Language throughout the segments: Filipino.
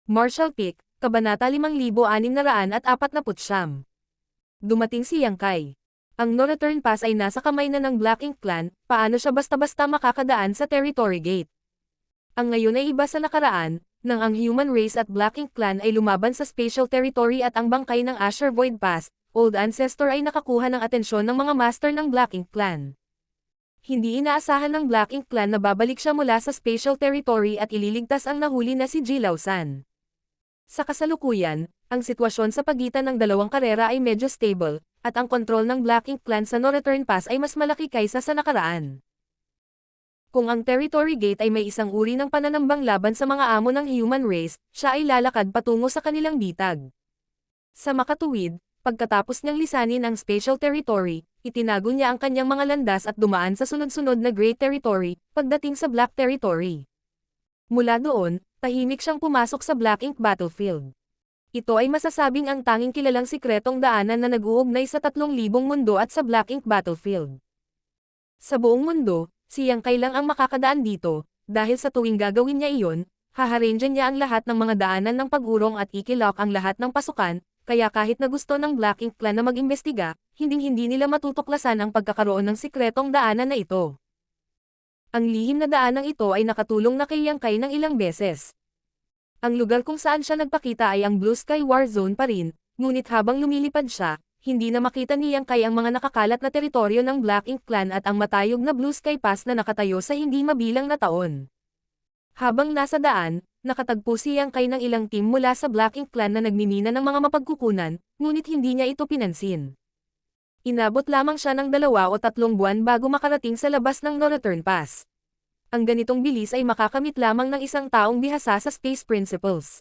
Marshall Peak, Kabanata 5649. Dumating si Yang Kai. Ang No Return Pass ay nasa kamay na ng Black Ink Clan, paano siya basta-basta makakadaan sa Territory Gate? Ang ngayon ay iba sa nakaraan, nang ang Human Race at Black Ink Clan ay lumaban sa Spatial Territory at ang bangkay ng Asher Void Pass, Old Ancestor ay nakakuha ng atensyon ng mga master ng Black Ink Clan. Hindi inaasahan ng Black Ink Clan na babalik siya mula sa Spatial Territory at ililigtas ang nahuli na si Ji Laosan. Sa kasalukuyan, ang sitwasyon sa pagitan ng dalawang karera ay medyo stable, at ang kontrol ng Black Ink Clan sa No Return Pass ay mas malaki kaysa sa nakaraan. Kung ang Territory Gate ay may isang uri ng pananambang laban sa mga amo ng Human Race, siya ay lalakad patungo sa kanilang bitag. Sa makatuwid, pagkatapos niyang lisanin ang Spatial Territory, itinago niya ang kanyang mga landas at dumaan sa sunod-sunod na Great Territory, pagdating sa Black Territory. Mula doon, tahimik siyang pumasok sa Black Ink Battlefield. Ito ay masasabing ang tanging kilalang sikretong daanan na nag-uugnay sa 3,000 mundo at sa Black Ink Battlefield. Sa buong mundo, si Yang Kai lang ang makakadaan dito, dahil sa tuwing gagawin niya iyon, haharangyan niya ang lahat ng mga daanan ng pag-urong at ikilak ang lahat ng pasukan, kaya kahit na gusto ng Black Ink Clan na mag-imbestiga, hinding-hindi nila matutuklasan ang pagkakaroon ng sikretong daanan na ito. Ang lihim na daanang ito ay nakatulong na kay Yang Kai ng ilang beses. Ang lugar kung saan siya nagpakita ay ang Blue Sky War Zone pa rin, ngunit habang lumilipad siya, hindi na makita ni Yang Kai ang mga nakakalat na teritoryo ng Black Ink Clan at ang matayog na Blue Sky Pass na nakatayo sa hindi mabilang na taon. Habang nasa daan, nakatagpo si Yang Kai ng ilang team mula sa Black Ink Clan na nagmimina ng mga mapagkukunan, ngunit hindi niya ito pinansin. Inabot lamang siya ng 2 o 3 buwan bago makarating sa labas ng No Return Pass. Ang ganitong bilis ay makakamit lamang ng isang taong bihasa sa Space Principles.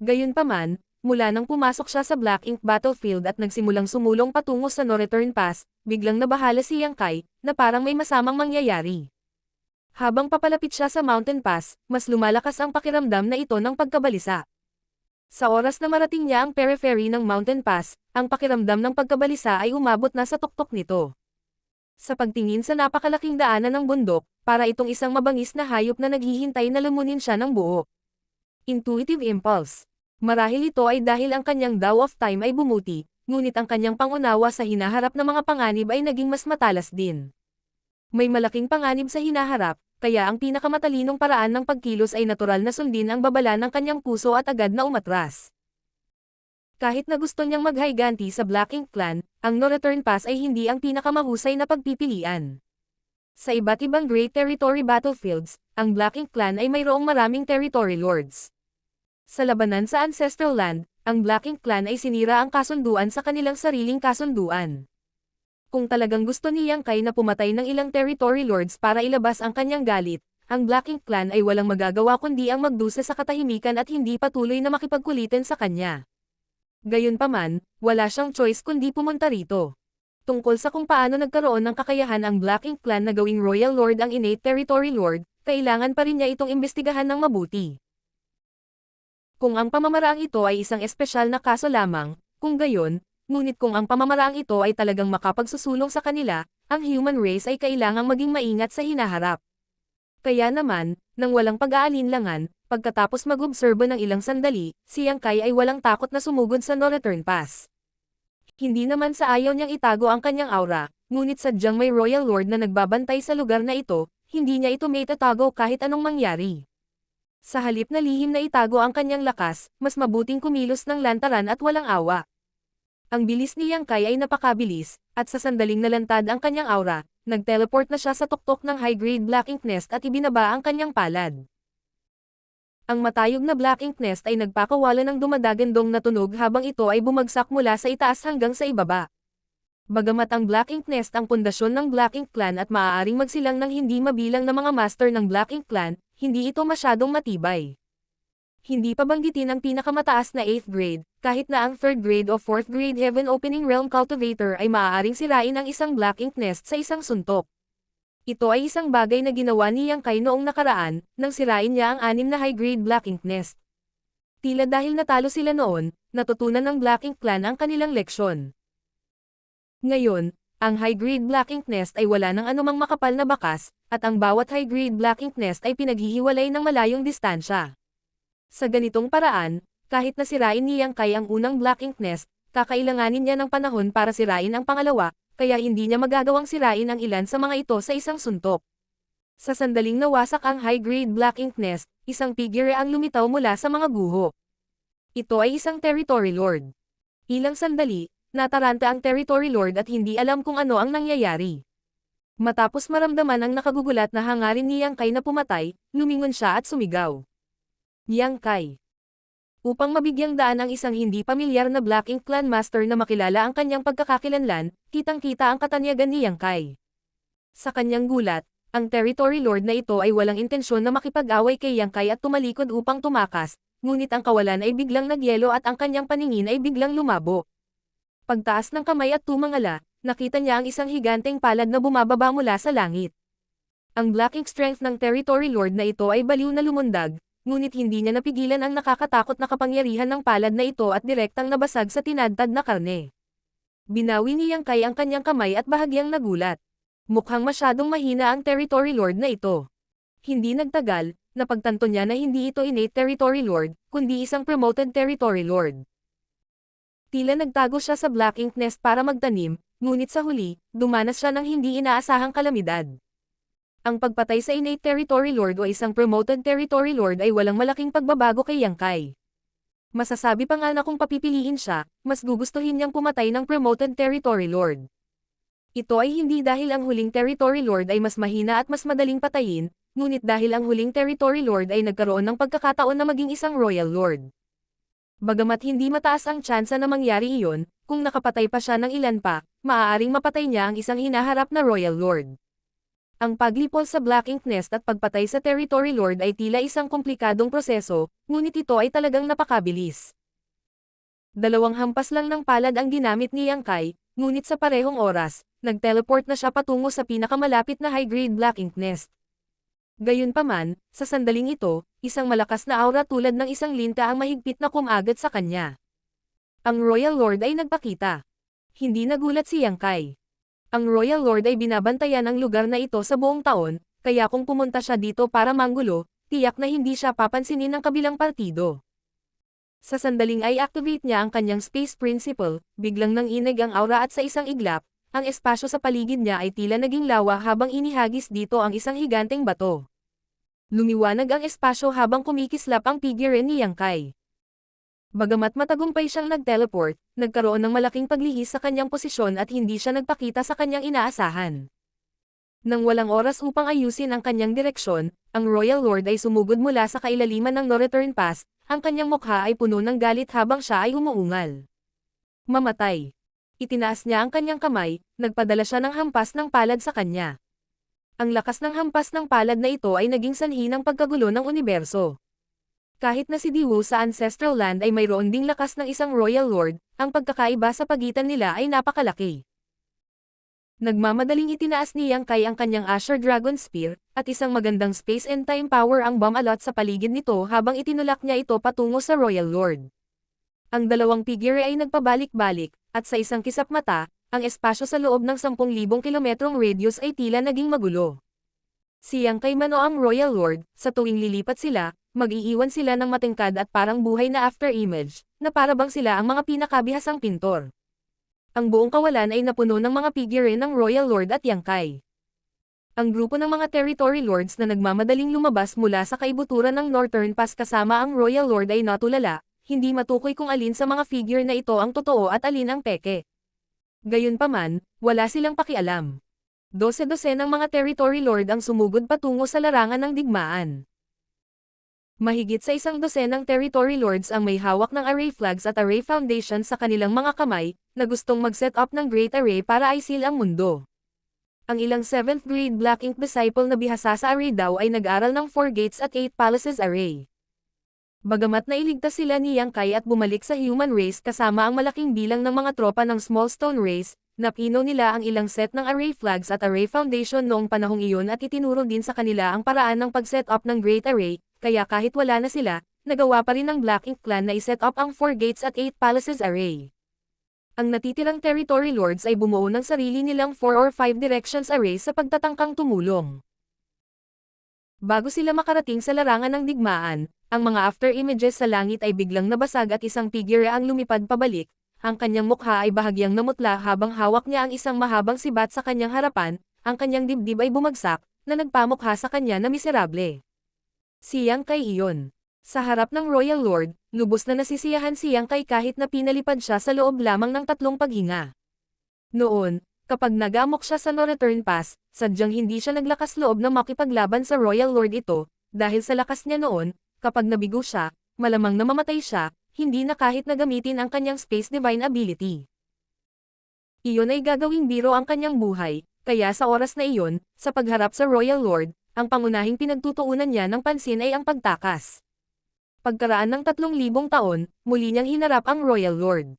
Gayunpaman, mula nang pumasok siya sa Black Ink Battlefield at nagsimulang sumulong patungo sa No Return Pass, biglang nabahala si Yang Kai, na parang may masamang mangyayari. Habang papalapit siya sa Mountain Pass, mas lumalakas ang pakiramdam na ito ng pagkabalisa. Sa oras na marating niya ang periphery ng Mountain Pass, ang pakiramdam ng pagkabalisa ay umabot na sa tuktok nito. Sa pagtingin sa napakalaking daanan ng bundok, para itong isang mabangis na hayop na naghihintay na lumunin siya ng buo. Intuitive Impulse. Marahil ito ay dahil ang kanyang Dao of Time ay bumuti, ngunit ang kanyang pangunawa sa hinaharap na mga panganib ay naging mas matalas din. May malaking panganib sa hinaharap, kaya ang pinakamatalinong paraan ng pagkilos ay natural na sundin ang babala ng kanyang puso at agad na umatras. Kahit na gusto niyang maghiganti sa Black Ink Clan, ang No Return Pass ay hindi ang pinakamahusay na pagpipilian. Sa iba't ibang Great Territory Battlefields, ang Black Ink Clan ay mayroong maraming Territory Lords. Sa labanan sa Ancestral Land, ang Black Ink Clan ay sinira ang kasunduan sa kanilang sariling kasunduan. Kung talagang gusto ni Yang Kai na pumatay ng ilang Territory Lords para ilabas ang kanyang galit, ang Black Ink Clan ay walang magagawa kundi ang magdusa sa katahimikan at hindi patuloy na makipagkulitan sa kanya. Gayunpaman, wala siyang choice kundi pumunta rito. Tungkol sa kung paano nagkaroon ng kakayahan ang Black Ink Clan na gawing Royal Lord ang Innate Territory Lord, kailangan pa rin niya itong imbestigahan ng mabuti. Kung ang pamamaraang ito ay isang espesyal na kaso lamang, kung gayon, ngunit kung ang pamamaraang ito ay talagang makapagsusulong sa kanila, ang Human Race ay kailangang maging maingat sa hinaharap. Kaya naman, nang walang pag-aalinlangan, pagkatapos mag-obserbo ng ilang sandali, si Yang Kai ay walang takot na sumugod sa No Return Pass. Hindi naman sa ayaw niyang itago ang kanyang aura, ngunit sadyang may Royal Lord na nagbabantay sa lugar na ito, hindi niya ito maitatago kahit anong mangyari. Sa halip na lihim na itago ang kanyang lakas, mas mabuting kumilos ng lantaran at walang awa. Ang bilis ni Yang Kai ay napakabilis, at sa sandaling nalantad ang kanyang aura, nag-teleport na siya sa tuktok ng high-grade Black Ink Nest at ibinaba ang kanyang palad. Ang matayog na Black Ink Nest ay nagpakawala ng dumadagandong na tunog habang ito ay bumagsak mula sa itaas hanggang sa ibaba. Bagamat ang Black Ink Nest ang pundasyon ng Black Ink Clan at maaaring magsilang ng hindi mabilang na mga master ng Black Ink Clan, hindi ito masyadong matibay. Hindi pa banggitin ang pinakamataas na 8th grade, kahit na ang 3rd grade o 4th grade Heaven Opening Realm Cultivator ay maaaring sirain ang isang Black Ink Nest sa isang suntok. Ito ay isang bagay na ginawa ni Yang Kai noong nakaraan, nang sirain niya ang 6 na high-grade Black Ink Nest. Tila dahil natalo sila noon, natutunan ng Black Ink Clan ang kanilang leksyon. Ngayon, ang high-grade Black Ink Nest ay wala ng anumang makapal na bakas, at ang bawat high-grade Black Ink Nest ay pinaghihiwalay ng malayong distansya. Sa ganitong paraan, kahit na sirain ni Yang Kai ang unang Black Ink Nest, kakailanganin niya ng panahon para sirain ang pangalawa, kaya hindi niya magagawang sirain ang ilan sa mga ito sa isang suntok. Sa sandaling nawasak ang high-grade Black Ink Nest, isang figure ang lumitaw mula sa mga guho. Ito ay isang Territory Lord. Ilang sandali, nataranta ang Territory Lord at hindi alam kung ano ang nangyayari. Matapos maramdaman ang nakagugulat na hangarin ni Yang Kai na pumatay, lumingon siya at sumigaw. Yang Kai. Upang mabigyang daan ang isang hindi pamilyar na Black Ink Clan Master na makilala ang kanyang pagkakakilanlan, kitang-kita ang katanyagan ni Yang Kai. Sa kanyang gulat, ang Territory Lord na ito ay walang intensyon na makipag-away kay Yang Kai at tumalikod upang tumakas, ngunit ang kawalan ay biglang nagyelo at ang kanyang paningin ay biglang lumabo. Pagtaas ng kamay at tumangala, nakita niya ang isang higanteng palad na bumababa mula sa langit. Ang Black Ink strength ng Territory Lord na ito ay baliw na lumundag, ngunit hindi niya napigilan ang nakakatakot na kapangyarihan ng palad na ito at direktang nabasag sa tinadtad na karne. Binawi ni Yang Kai ang kanyang kamay at bahagyang nagulat. Mukhang masyadong mahina ang Territory Lord na ito. Hindi nagtagal, napagtanto niya na hindi ito innate Territory Lord, kundi isang promoted Territory Lord. Tila nagtago siya sa Black Ink Nest para magtanim, ngunit sa huli, dumanas siya ng hindi inaasahang kalamidad. Ang pagpatay sa innate Territory Lord o isang promoted Territory Lord ay walang malaking pagbabago kay Yang Kai. Masasabi pa nga na kung papipiliin siya, mas gugustuhin niyang pumatay ng promoted Territory Lord. Ito ay hindi dahil ang huling Territory Lord ay mas mahina at mas madaling patayin, ngunit dahil ang huling Territory Lord ay nagkaroon ng pagkakataon na maging isang Royal Lord. Bagamat hindi mataas ang tsansa na mangyari iyon, kung nakapatay pa siya ng ilan pa, maaaring mapatay niya ang isang hinaharap na Royal Lord. Ang paglipol sa Black Ink Nest at pagpatay sa Territory Lord ay tila isang komplikadong proseso, ngunit ito ay talagang napakabilis. 2 hampas lang ng palad ang ginamit ni Yang Kai, ngunit sa parehong oras, nag-teleport na siya patungo sa pinakamalapit na high-grade Black Ink Nest. Gayunpaman, sa sandaling ito, isang malakas na aura tulad ng isang linta ang mahigpit na kumagat sa kanya. Ang Royal Lord ay nagpakita. Hindi nagulat si Yang Kai. Ang Royal Lord ay binabantayan ang lugar na ito sa buong taon, kaya kung pumunta siya dito para manggulo, tiyak na hindi siya papansinin ng kabilang partido. Sa sandaling ay activate niya ang kanyang Space Principle, biglang nanginig ang aura at sa isang iglap, ang espasyo sa paligid niya ay tila naging lawa habang inihagis dito ang isang higanteng bato. Lumiwanag ang espasyo habang kumikislap ang figure ni Yang Kai. Bagamat matagumpay siyang nag-teleport, nagkaroon ng malaking paglihis sa kanyang posisyon at hindi siya nagpakita sa kanyang inaasahan. Nang walang oras upang ayusin ang kanyang direksyon, ang Royal Lord ay sumugod mula sa kailaliman ng No-Return Pass, ang kanyang mukha ay puno ng galit habang siya ay umuungal. Mamatay. Itinaas niya ang kanyang kamay, nagpadala siya ng hampas ng palad sa kanya. Ang lakas ng hampas ng palad na ito ay naging sanhi ng pagkagulo ng universo. Kahit na si Diwu sa Ancestral Land ay mayroon ding lakas ng isang Royal Lord, ang pagkakaiba sa pagitan nila ay napakalaki. Nagmamadaling itinaas ni Yang Kai ang kanyang Asher Dragon Spear, at isang magandang space and time power ang Bum-A-Lot sa paligid nito habang itinulak niya ito patungo sa Royal Lord. Ang dalawang figure ay nagpabalik-balik, at sa isang kisap mata, ang espasyo sa loob ng 10,000 kilometrong radius ay tila naging magulo. Si Yang Kai man o ang Royal Lord, sa tuwing lilipat sila, mag-iiwan sila ng matingkad at parang buhay na after-image, na para bang sila ang mga pinakabihasang pintor. Ang buong kawalan ay napuno ng mga figure ng Royal Lord at Yang Kai. Ang grupo ng mga Territory Lords na nagmamadaling lumabas mula sa kaibuturan ng Northern Pass kasama ang Royal Lord ay natulala, hindi matukoy kung alin sa mga figure na ito ang totoo at alin ang peke. Gayunpaman, wala silang pakialam. 12 ng mga Territory Lord ang sumugod patungo sa larangan ng digmaan. Mahigit sa 12 ng Territory Lords ang may hawak ng array flags at array foundation sa kanilang mga kamay, na gustong mag-set up ng Great Array para i-seal ang mundo. Ang ilang 7th grade Black Ink disciple na bihasa sa array daw ay nag-aral ng 4 gates at 8 palaces array. Bagamat nailigtas sila ni Yang Kai at bumalik sa human race kasama ang malaking bilang ng mga tropa ng Small Stone Race, napino nila ang ilang set ng array flags at array foundation noong panahong iyon at itinuro din sa kanila ang paraan ng pag-set up ng Great Array, kaya kahit wala na sila, nagawa pa rin ng Black Ink Clan na i-set up ang 4 gates at 8 palaces array. Ang natitirang Territory Lords ay bumuo ng sarili nilang 4 or 5 directions array sa pagtatangkang tumulong. Bago sila makarating sa larangan ng digmaan, ang mga after images sa langit ay biglang nabasag at isang figure ang lumipad pabalik, ang kanyang mukha ay bahagyang namutla habang hawak niya ang isang mahabang sibat sa kanyang harapan, ang kanyang dibdib ay bumagsak, na nagpamukha sa kanya na miserable. Si Yang Kai iyon. Sa harap ng Royal Lord, lubos na nasisiyahan si Yang Kai kahit na pinalipad siya sa loob lamang ng 3 paghinga. Noon, kapag nag-amok siya sa No Return Pass, sadyang hindi siya naglakas loob na makipaglaban sa Royal Lord ito, dahil sa lakas niya noon, kapag nabigo siya, malamang namamatay siya, hindi na kahit na gamitin ang kanyang Space Divine Ability. Iyon ay gagawing biro ang kanyang buhay, kaya sa oras na iyon, sa pagharap sa Royal Lord, ang pangunahing pinagtutuunan niya ng pansin ay ang pagtakas. Pagkaraan ng 3,000 taon, muli niyang hinarap ang Royal Lord.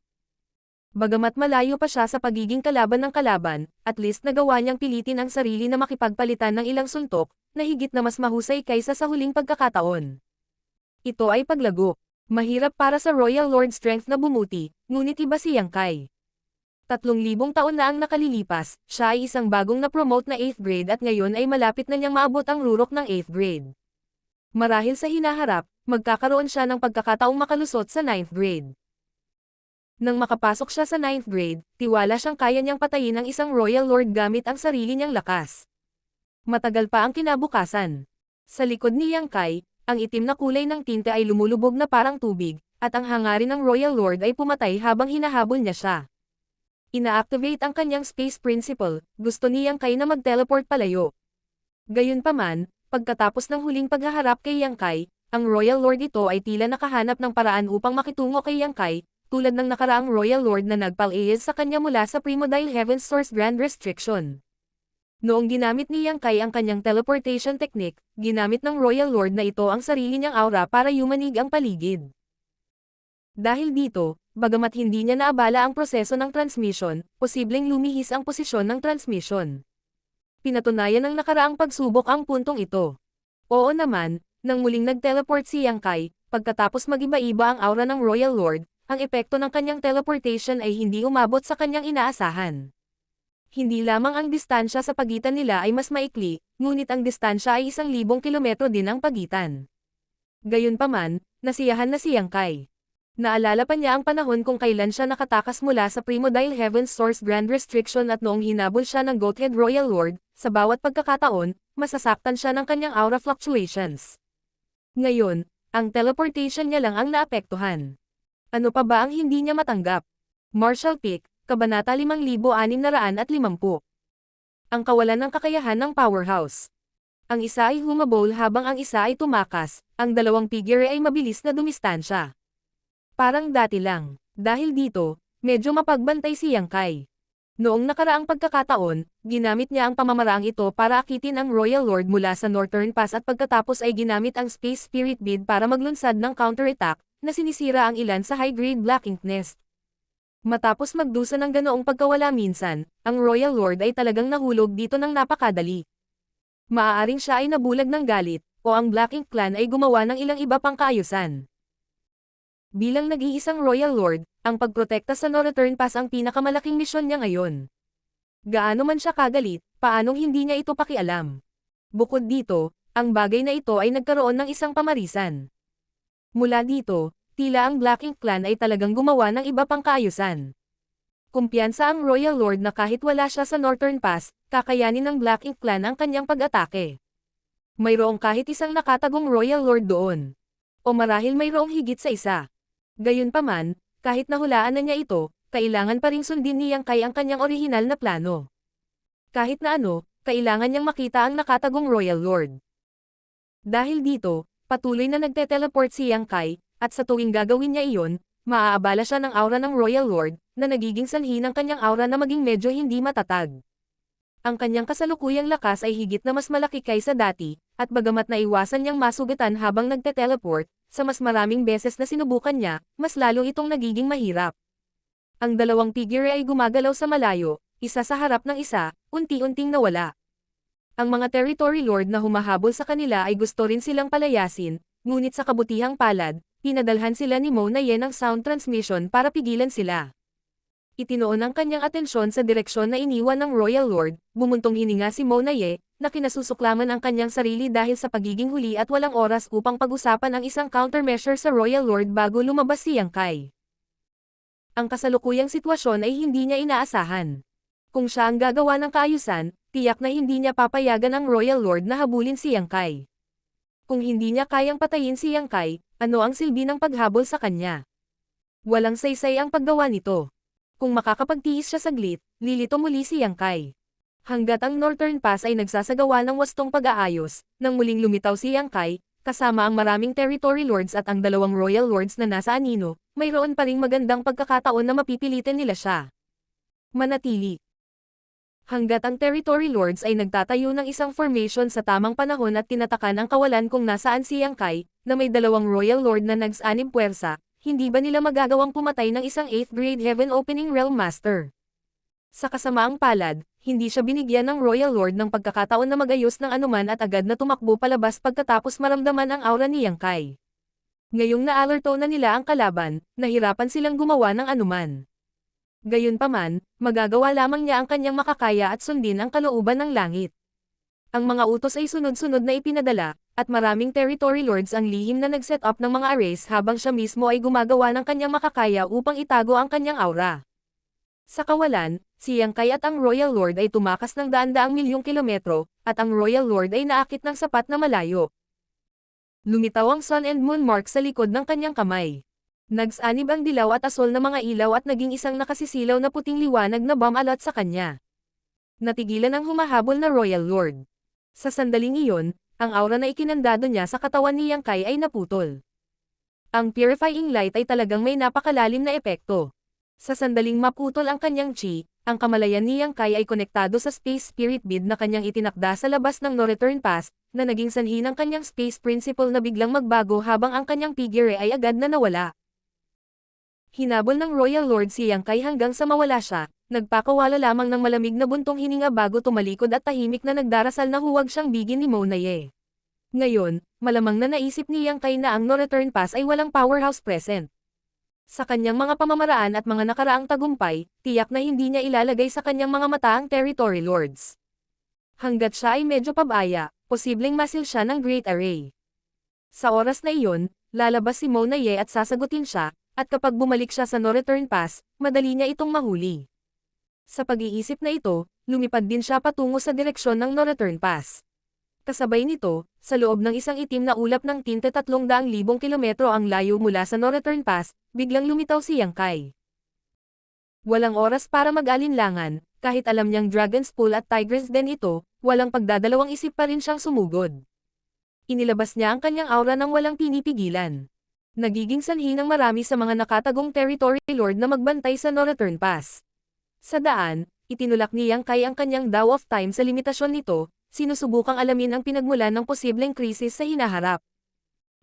Bagamat malayo pa siya sa pagiging kalaban ng kalaban, at least nagawa niyang pilitin ang sarili na makipagpalitan ng ilang suntok, na higit na mas mahusay kaysa sa huling pagkakataon. Ito ay paglago. Mahirap para sa Royal Lord strength na bumuti, ngunit iba si Yang Kai. 3,000 taon na ang nakalilipas, siya ay isang bagong na-promote na 8th grade at ngayon ay malapit na niyang maabot ang rurok ng 8th grade. Marahil sa hinaharap, magkakaroon siya ng pagkakataong makalusot sa 9th grade. Nang makapasok siya sa 9th grade, tiwala siyang kaya niyang patayin ang isang Royal Lord gamit ang sarili niyang lakas. Matagal pa ang kinabukasan. Sa likod ni Yang Kai, ang itim na kulay ng tinte ay lumulubog na parang tubig, at ang hangarin ng Royal Lord ay pumatay habang hinahabol niya siya. Ina-activate ang kanyang Space Principle, gusto ni Yang Kai na mag-teleport palayo. Gayunpaman, pagkatapos ng huling paghaharap kay Yang Kai, ang Royal Lord ito ay tila nakahanap ng paraan upang makitungo kay Yang Kai, tulad ng nakaraang Royal Lord na nagpal-ayos sa kanya mula sa Primordial Heaven's Source Grand Restriction. Noong ginamit ni Yang Kai ang kanyang teleportation technique, ginamit ng Royal Lord na ito ang sarili niyang aura para yumanig ang paligid. Dahil dito, bagamat hindi niya naabala ang proseso ng transmission, posibleng lumihis ang posisyon ng transmission. Pinatunayan ng nakaraang pagsubok ang puntong ito. Oo naman, nang muling nag-teleport si Yang Kai, pagkatapos mag-iba-iba ang aura ng Royal Lord, ang epekto ng kanyang teleportation ay hindi umabot sa kanyang inaasahan. Hindi lamang ang distansya sa pagitan nila ay mas maikli, ngunit ang distansya ay 1,000 kilometro din ang pagitan. Gayunpaman, nasiyahan na si Yang Kai. Naalala pa niya ang panahon kung kailan siya nakatakas mula sa Primordial Heaven's Source Grand Restriction at noong hinabol siya ng Goathead Royal Lord, sa bawat pagkakataon, masasaktan siya ng kanyang aura fluctuations. Ngayon, ang teleportation niya lang ang naapektuhan. Ano pa ba ang hindi niya matanggap? Marshall Peak, Kabanata 5650. Ang kawalan ng kakayahan ng powerhouse. Ang isa ay humabol habang ang isa ay tumakas, ang dalawang figure ay mabilis na dumistansya. Parang dati lang. Dahil dito, medyo mapagbantay si Yang Kai. Noong nakaraang pagkakataon, ginamit niya ang pamamaraang ito para akitin ang Royal Lord mula sa Northern Pass at pagkatapos ay ginamit ang Space Spirit Bead para maglunsad ng counterattack, na sinisira ang ilan sa high-grade Black Ink Nest. Matapos magdusa ng ganoong pagkawala minsan, ang Royal Lord ay talagang nahulog dito ng napakadali. Maaaring siya ay nabulag ng galit, o ang Black Ink Clan ay gumawa ng ilang iba pang kaayusan. Bilang nag-iisang Royal Lord, ang pagprotekta sa No Return Pass ang pinakamalaking misyon niya ngayon. Gaano man siya kagalit, paanong hindi niya ito pakialam? Bukod dito, ang bagay na ito ay nagkaroon ng isang pamarisan. Mula dito, tila ang Black Ink Clan ay talagang gumawa ng iba pang kaayusan. Kumpiyansa ang Royal Lord na kahit wala siya sa Northern Pass, kakayanin ng Black Ink Clan ang kanyang pag-atake. Mayroong kahit isang nakatagong Royal Lord doon. O marahil mayroong higit sa isa. Gayunpaman, kahit nahulaan na niya ito, kailangan pa ring sundin ni Yang Kai ang kanyang orihinal na plano. Kahit na ano, kailangan niyang makita ang nakatagong Royal Lord. Dahil dito, patuloy na nagte-teleport si Yang Kai, at sa tuwing gagawin niya iyon, maaabala siya ng aura ng Royal Lord, na nagiging sanhi ng kanyang aura na maging medyo hindi matatag. Ang kanyang kasalukuyang lakas ay higit na mas malaki kaysa dati, at bagamat naiwasan niyang masugatan habang nagte-teleport, sa mas maraming beses na sinubukan niya, mas lalo itong nagiging mahirap. Ang dalawang figure ay gumagalaw sa malayo, isa sa harap ng isa, unti-unting nawala. Ang mga territory lord na humahabol sa kanila ay gusto rin silang palayasin, ngunit sa kabutihang palad, pinadalhan sila ni Mo na Yen ng sound transmission para pigilan sila. Itinoon ang kanyang atensyon sa direksyon na iniwan ng Royal Lord, bumuntong hininga si Mona Ye, na kinasusuklaman ang kanyang sarili dahil sa pagiging huli at walang oras upang pag-usapan ang isang countermeasure sa Royal Lord bago lumabas si Yang Kai. Ang kasalukuyang sitwasyon ay hindi niya inaasahan. Kung siya ang gagawa ng kaayusan, tiyak na hindi niya papayagan ang Royal Lord na habulin si Yang Kai. Kung hindi niya kayang patayin si Yang Kai, ano ang silbi ng paghabol sa kanya? Walang saysay ang paggawa nito. Kung makakapagtiis siya saglit, lilito muli si Yang Kai. Hanggat ang Northern Pass ay nagsasagawa ng wastong pag-aayos, nang muling lumitaw si Yang Kai, kasama ang maraming territory lords at ang dalawang royal lords na nasa anino, mayroon pa ring magandang pagkakataon na mapipilitin nila siya. Manatili. Hanggat ang territory lords ay nagtatayo ng isang formation sa tamang panahon at tinatakan ang kawalan kung nasaan si Yang Kai, na may dalawang royal lord na nagsanib puwersa, hindi ba nila magagawang pumatay ng isang 8th grade Heaven Opening Realm Master? Sa kasamaang palad, hindi siya binigyan ng Royal Lord ng pagkakataon na magayos ng anuman at agad na tumakbo palabas pagkatapos maramdaman ang aura ni Yang Kai. Ngayong na-alerto na nila ang kalaban, nahirapan silang gumawa ng anuman. Gayunpaman, magagawa lamang niya ang kanyang makakaya at sundin ang kalooban ng langit. Ang mga utos ay sunod-sunod na ipinadala, at maraming territory lords ang lihim na nag-set up ng mga arrays habang siya mismo ay gumagawa ng kanyang makakaya upang itago ang kanyang aura. Sa kawalan, si Yang Kai at ang Royal Lord ay tumakas ng daan-daang milyong kilometro, at ang Royal Lord ay naakit ng sapat na malayo. Lumitaw ang Sun and Moon mark sa likod ng kanyang kamay. Nagsanib ang dilaw at asol na mga ilaw at naging isang nakasisilaw na puting liwanag na bomb alert sa kanya. Natigilan ang humahabol na Royal Lord. Sa sandaling iyon, ang aura na ikinandado niya sa katawan ni Yang Kai ay naputol. Ang purifying light ay talagang may napakalalim na epekto. Sa sandaling maputol ang kanyang chi, ang kamalayan ni Yang Kai ay konektado sa Space Spirit Bead na kanyang itinakda sa labas ng No Return Pass, na naging sanhi ng kanyang Space Principle na biglang magbago habang ang kanyang figure ay agad na nawala. Hinabol ng Royal Lord si Yang Kai hanggang sa mawala siya, nagpakawala lamang ng malamig na buntong hininga bago tumalikod at tahimik na nagdarasal na huwag siyang bigin ni Mona Ye. Ngayon, malamang na naisip ni Yang Kai na ang No Return Pass ay walang powerhouse present. Sa kanyang mga pamamaraan at mga nakaraang tagumpay, tiyak na hindi niya ilalagay sa kanyang mga mata ang territory lords. Hanggat siya ay medyo pabaya, posibleng masil siya ng Great Array. Sa oras na iyon, lalabas si Mona Ye at sasagutin siya, at kapag bumalik siya sa No Return Pass, madali niya itong mahuli. Sa pag-iisip na ito, lumipad din siya patungo sa direksyon ng No Return Pass. Kasabay nito, sa loob ng isang itim na ulap ng tinte 300,000 kilometro ang layo mula sa No Return Pass, biglang lumitaw si Yang Kai. Walang oras para mag-alinlangan, kahit alam niyang Dragon's Pool at Tigress Den ito, walang pagdadalawang isip pa rin siyang sumugod. Inilabas niya ang kanyang aura nang walang pinipigilan. Nagiging sanhi ng marami sa mga nakatagong territory lord na magbantay sa No Return Pass. Sa daan, itinulak ni Yang Kai ang kanyang Dao of Time sa limitasyon nito, sinusubukang alamin ang pinagmulan ng posibleng krisis sa hinaharap.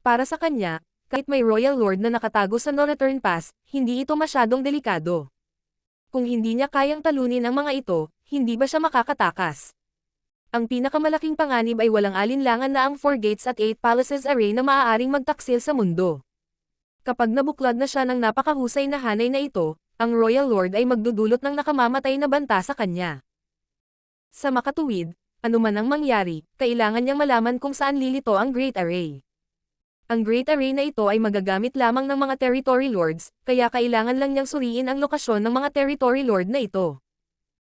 Para sa kanya, kahit may Royal Lord na nakatago sa No Return Pass, hindi ito masyadong delikado. Kung hindi niya kayang talunin ang mga ito, hindi ba siya makakatakas? Ang pinakamalaking panganib ay walang alinlangan na ang 4 Gates at 8 Palaces Array na maaaring magtaksil sa mundo. Kapag nabuklad na siya ng napakahusay na hanay na ito, ang Royal Lord ay magdudulot ng nakamamatay na banta sa kanya. Sa makatuwid, anuman ang mangyari, kailangan niyang malaman kung saan lilito ang Great Array. Ang Great Array na ito ay magagamit lamang ng mga Territory Lords, kaya kailangan lang niyang suriin ang lokasyon ng mga Territory Lord na ito.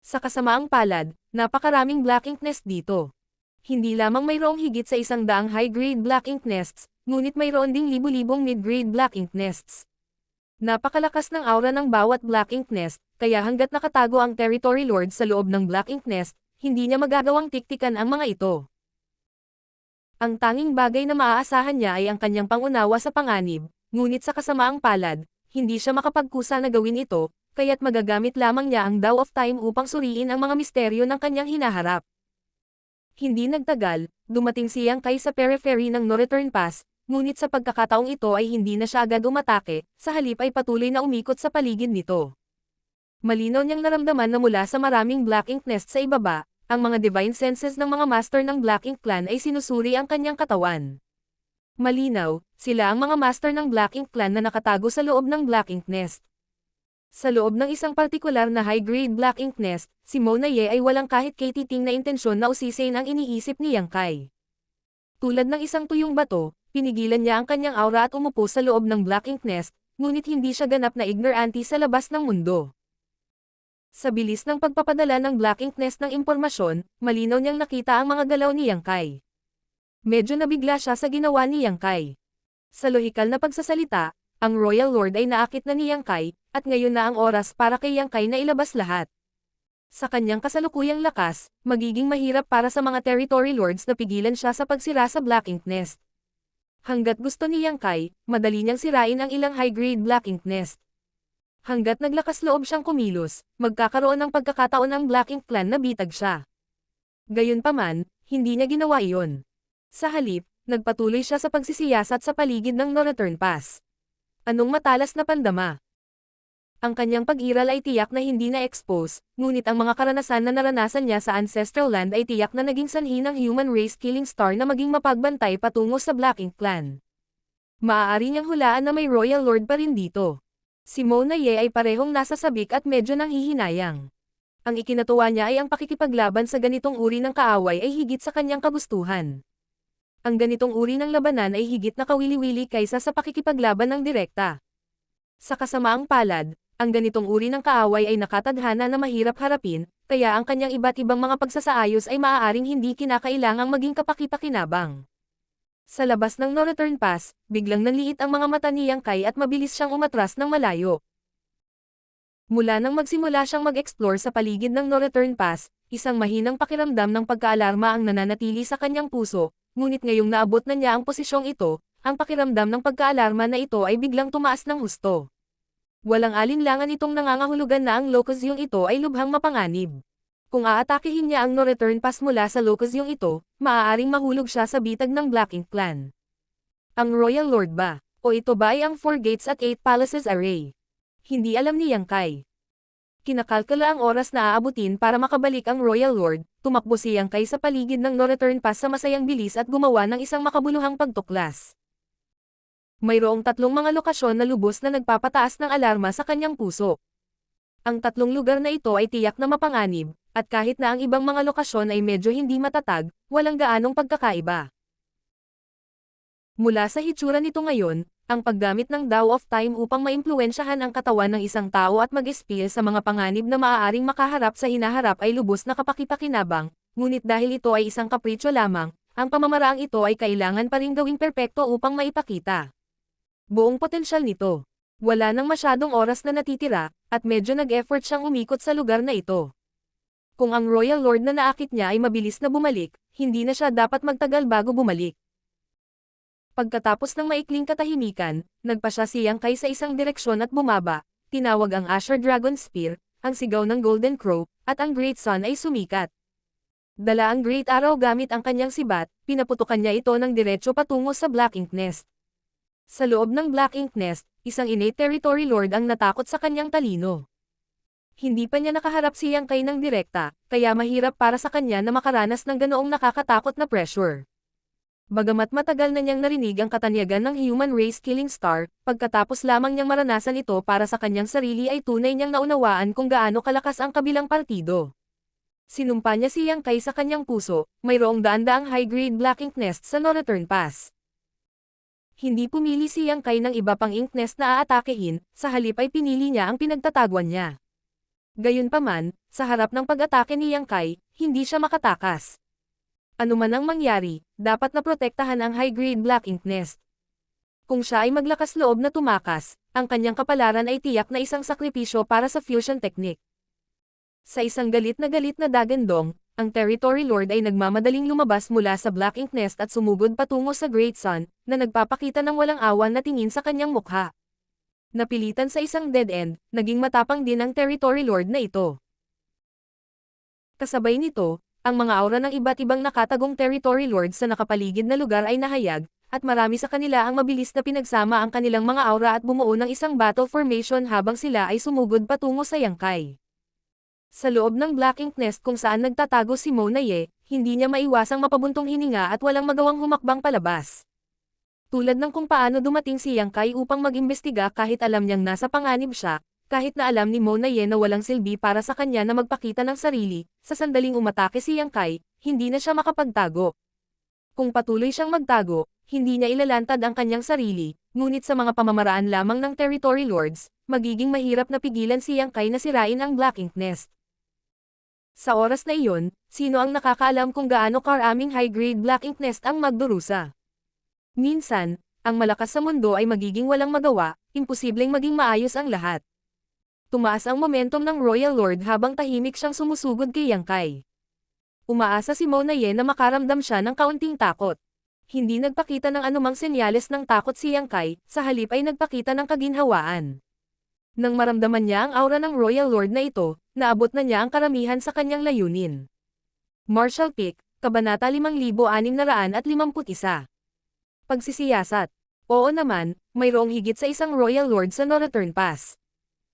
Sa kasamaang palad, napakaraming Black Ink Nest dito. Hindi lamang mayroong higit sa 100 high-grade Black Ink Nests, ngunit mayroon ding libu-libong mid-grade Black Ink Nests. Napakalakas ng aura ng bawat Black Ink Nest, kaya hanggat nakatago ang Territory Lord sa loob ng Black Ink Nest, hindi niya magagawang tiktikan ang mga ito. Ang tanging bagay na maaasahan niya ay ang kanyang pangunawa sa panganib, ngunit sa kasamaang palad, hindi siya makapagkusa na gawin ito, kaya't magagamit lamang niya ang Dao of Time upang suriin ang mga misteryo ng kanyang hinaharap. Hindi nagtagal, dumating si Yang Kai sa periphery ng No Return Pass, ngunit sa pagkakataong ito ay hindi na siya agad umatake, sa halip ay patuloy na umikot sa paligid nito. Malinaw niyang naramdaman na mula sa maraming Black Ink Nest sa ibaba, ang mga divine senses ng mga master ng Black Ink Clan ay sinusuri ang kanyang katawan. Malinaw, sila ang mga master ng Black Ink Clan na nakatago sa loob ng Black Ink Nest. Sa loob ng isang partikular na high-grade black ink nest, si Mona Ye ay walang kahit katiting na intensyon na usisin ang iniisip ni Yang Kai. Tulad ng isang tuyong bato, pinigilan niya ang kanyang aura at umupo sa loob ng black ink nest, ngunit hindi siya ganap na ignorante sa labas ng mundo. Sa bilis ng pagpapadala ng black ink nest ng impormasyon, malinaw niyang nakita ang mga galaw ni Yang Kai. Medyo nabigla siya sa ginawa ni Yang Kai. Sa lohikal na pagsasalita, ang Royal Lord ay naakit na ni Yang Kai, at ngayon na ang oras para kay Yang Kai na ilabas lahat. Sa kanyang kasalukuyang lakas, magiging mahirap para sa mga territory lords na pigilan siya sa pagsira sa black ink nest. Hanggat gusto ni Yang Kai, madali niyang sirain ang ilang high-grade black ink nest. Hanggat naglakas loob siyang kumilos, magkakaroon ng pagkakataon ang Black Ink Clan na bitag siya. Gayunpaman, hindi niya ginawa iyon. Sa halip, nagpatuloy siya sa pagsisiyasat sa paligid ng Northern Pass. Anong matalas na pandama? Ang kanyang pag-iral ay tiyak na hindi na-expose, ngunit ang mga karanasan na naranasan niya sa Ancestral Land ay tiyak na naging sanhi ng human race killing star na maging mapagbantay patungo sa Black Ink Clan. Maaari niyang hulaan na may Royal Lord pa rin dito. Si Mona Ye ay parehong nasa sabik at medyo nanghihinayang. Ang ikinatuwa niya ay ang pakikipaglaban sa ganitong uri ng kaaway ay higit sa kanyang kagustuhan. Ang ganitong uri ng labanan ay higit na kawili-wili kaysa sa pakikipaglaban ng direkta. Sa kasamaang palad, ang ganitong uri ng kaaway ay nakatadhana na mahirap harapin, kaya ang kanyang iba't ibang mga pagsasaayos ay maaaring hindi kinakailangang maging kapaki-pakinabang. Sa labas ng Northern Pass, biglang nanliit ang mga mata ni Yang Kai at mabilis siyang umatras ng malayo. Mula nang magsimula siyang mag-explore sa paligid ng Northern Pass, isang mahinang pakiramdam ng pagkaalarma ang nananatili sa kanyang puso, ngunit ngayong naabot na niya ang posisyong ito, ang pakiramdam ng pagkaalarma na ito ay biglang tumaas ng husto. Walang alinlangan itong nangangahulugan na ang Locusyong ito ay lubhang mapanganib. Kung aatakihin niya ang Northern Pass mula sa Locusyong ito, maaaring mahulog siya sa bitag ng Black Ink Clan. Ang Royal Lord ba? O ito ba ay ang 4 Gates at 8 Palaces array? Hindi alam ni Yang Kai. Kinakalkula ang oras na aabutin para makabalik ang Royal Lord, tumakbo si Yang Kai sa paligid ng Northern Pass sa masayang bilis at gumawa ng isang makabuluhang pagtuklas. Mayroong 3 mga lokasyon na lubos na nagpapataas ng alarma sa kanyang puso. Ang 3 lugar na ito ay tiyak na mapanganib, at kahit na ang ibang mga lokasyon ay medyo hindi matatag, walang gaanong pagkakaiba. Mula sa hitsura nito ngayon, ang paggamit ng Dao of Time upang maimpluwensyahan ang katawan ng isang tao at mag-espiya sa mga panganib na maaaring makaharap sa hinaharap ay lubos na kapaki-pakinabang, ngunit dahil ito ay isang kapritsyo lamang, ang pamamaraang ito ay kailangan pa ring gawing perpekto upang maipakita buong potensyal nito. Wala nang masyadong oras na natitira, at medyo nag-effort siyang umikot sa lugar na ito. Kung ang Royal Lord na naakit niya ay mabilis na bumalik, hindi na siya dapat magtagal bago bumalik. Pagkatapos ng maikling katahimikan, nagpa siya si Yang Kai sa isang direksyon at bumaba, tinawag ang Asher Dragon Spear, ang sigaw ng Golden Crow, at ang Great Sun ay sumikat. Dala ang Great Arrow gamit ang kanyang sibat, pinaputukan niya ito ng diretso patungo sa Black Ink Nest. Sa loob ng Black Ink Nest, isang innate territory lord ang natakot sa kanyang talino. Hindi pa niya nakaharap si Yang Kai ng direkta, kaya mahirap para sa kanya na makaranas ng ganoong nakakatakot na pressure. Bagamat matagal na niyang narinig ang katanyagan ng human race killing star, pagkatapos lamang niyang maranasan ito para sa kanyang sarili ay tunay niyang naunawaan kung gaano kalakas ang kabilang partido. Sinumpa niya si Yang Kai sa kanyang puso, mayroong daan-daang high-grade Black Ink Nest sa Northern Pass. Hindi pumili si Yang Kai ng iba pang ink nest na aatakehin, sa halip ay pinili niya ang pinagtatagwan niya. Gayunpaman, sa harap ng pag-atake ni Yang Kai, hindi siya makatakas. Ano man ang mangyari, dapat na protektahan ang high-grade Black Ink Nest. Kung siya ay maglakas loob na tumakas, ang kanyang kapalaran ay tiyak na isang sakripisyo para sa fusion technique. Sa isang galit na dagandong, ang Territory Lord ay nagmamadaling lumabas mula sa Black Ink Nest at sumugod patungo sa Great Sun, na nagpapakita ng walang awan na tingin sa kanyang mukha. Napilitan sa isang dead end, naging matapang din ang Territory Lord na ito. Kasabay nito, ang mga aura ng iba't ibang nakatagong Territory Lords sa nakapaligid na lugar ay nahayag, at marami sa kanila ang mabilis na pinagsama ang kanilang mga aura at bumuo ng isang battle formation habang sila ay sumugod patungo sa Yang Kai. Sa loob ng Black Ink Nest kung saan nagtatago si Mona Ye, hindi niya maiwasang mapabuntong hininga at walang magawang humakbang palabas. Tulad ng kung paano dumating si Yang Kai upang mag-imbestiga kahit alam niyang nasa panganib siya, kahit na alam ni Mona Ye na walang silbi para sa kanya na magpakita ng sarili, sa sandaling umatake si Yang Kai, hindi na siya makapagtago. Kung patuloy siyang magtago, hindi niya ilalantad ang kanyang sarili, ngunit sa mga pamamaraan lamang ng Territory Lords, magiging mahirap na pigilan si Yang Kai na sirain ang Black Ink Nest. Sa oras na iyon, sino ang nakakaalam kung gaano karaming high-grade Black Ink Nest ang magdurusa? Minsan, ang malakas sa mundo ay magiging walang magawa, imposibleng maging maayos ang lahat. Tumaas ang momentum ng Royal Lord habang tahimik siyang sumusugod kay Yang Kai. Umaasa si Mona Ye na makaramdam siya ng kaunting takot. Hindi nagpakita ng anumang senyales ng takot si Yang Kai, sa halip ay nagpakita ng kaginhawaan. Nang maramdaman niya ang aura ng Royal Lord na ito, naabot na niya ang karamihan sa kanyang layunin. Martial Peak, Kabanata 5651. Pagsisiyasat. Oo naman, mayroong higit sa isang Royal Lord sa Northern Pass.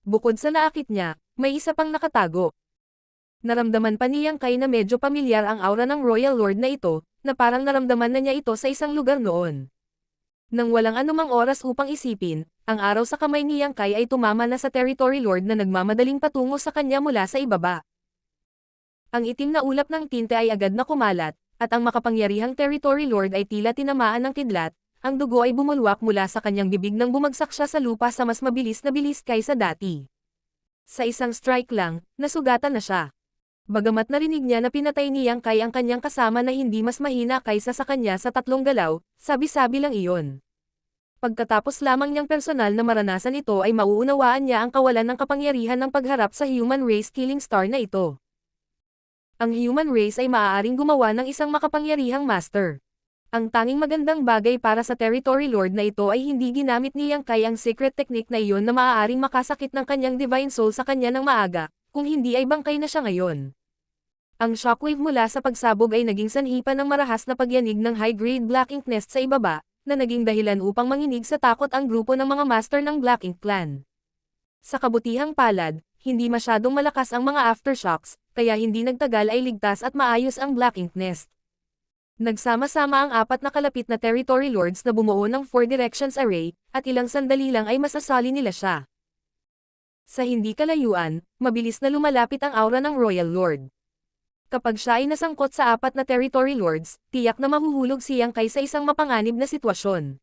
Bukod sa naakit niya, may isa pang nakatago. Naramdaman pa ni Yang Kai na medyo pamilyar ang aura ng Royal Lord na ito, na parang naramdaman na niya ito sa isang lugar noon. Nang walang anumang oras upang isipin, ang araw sa kamay ni Yang Kai ay tumama na sa Territory Lord na nagmamadaling patungo sa kanya mula sa ibaba. Ang itim na ulap ng tinte ay agad na kumalat, at ang makapangyarihang Territory Lord ay tila tinamaan ng kidlat. Ang dugo ay bumulwak mula sa kanyang bibig nang bumagsak siya sa lupa sa mas mabilis na bilis kaysa dati. Sa isang strike lang, nasugatan na siya. Bagamat narinig niya na pinatay ni Yang Kai ang kanyang kasama na hindi mas mahina kaysa sa kanya sa 3 galaw, sabi-sabi lang iyon. Pagkatapos lamang niyang personal na maranasan ito ay mauunawaan niya ang kawalan ng kapangyarihan ng pagharap sa human race killing star na ito. Ang human race ay maaaring gumawa ng isang makapangyarihang master. Ang tanging magandang bagay para sa Territory Lord na ito ay hindi ginamit ni Yang Kai ang secret technique na iyon na maaaring makasakit ng kanyang divine soul sa kanya ng maaga, kung hindi ay bangkay na siya ngayon. Ang shockwave mula sa pagsabog ay naging sanhi pa ng marahas na pagyanig ng high-grade Black Ink Nest sa ibaba, na naging dahilan upang manginig sa takot ang grupo ng mga master ng Black Ink Clan. Sa kabutihang palad, hindi masyadong malakas ang mga aftershocks, kaya hindi nagtagal ay ligtas at maayos ang Black Ink Nest. Nagsama-sama ang 4 na kalapit na Territory Lords na bumuo ng 4 Directions Array, at ilang sandali lang ay masasali nila siya. Sa hindi kalayuan, mabilis na lumalapit ang aura ng Royal Lord. Kapag siya ay nasangkot sa 4 na Territory Lords, tiyak na mahuhulog si Yang Kai sa isang mapanganib na sitwasyon.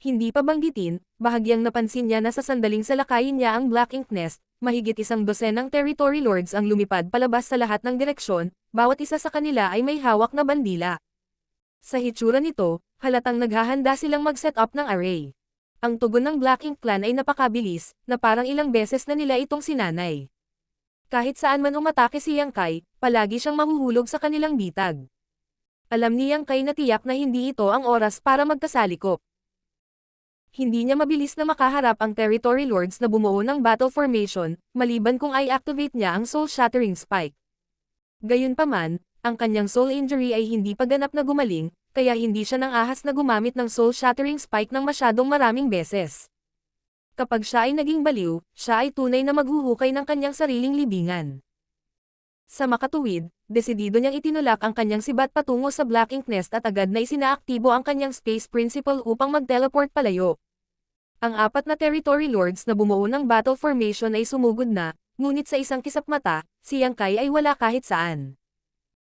Hindi pa banggitin, bahagyang napansin niya na sa sandaling salakayin niya ang Black Ink Nest, mahigit 100 ng Territory Lords ang lumipad palabas sa lahat ng direksyon, bawat isa sa kanila ay may hawak na bandila. Sa hitsura nito, halatang naghahanda silang mag-set up ng array. Ang tugon ng Black Ink Clan ay napakabilis, na parang ilang beses na nila itong sinanay. Kahit saan man umatake si Yang Kai, palagi siyang mahuhulog sa kanilang bitag. Alam ni Yang Kai na tiyak na hindi ito ang oras para magkasalikop. Hindi niya mabilis na makaharap ang Territory Lords na bumuo ng battle formation, maliban kung i-activate niya ang Soul Shattering Spike. Gayunpaman, ang kanyang soul injury ay hindi pa ganap na gumaling, kaya hindi siya nang ahas na gumamit ng Soul Shattering Spike ng masyadong maraming beses. Kapag siya ay naging baliw, siya ay tunay na maghuhukay ng kanyang sariling libingan. Sa makatuwid, desidido niyang itinulak ang kanyang sibat patungo sa Black Ink Nest at agad na isinaaktibo ang kanyang Space Principle upang mag-teleport palayo. Ang 4 na Territory Lords na bumuo ng battle formation ay sumugod na, ngunit sa isang kisap mata, si Yang Kai ay wala kahit saan.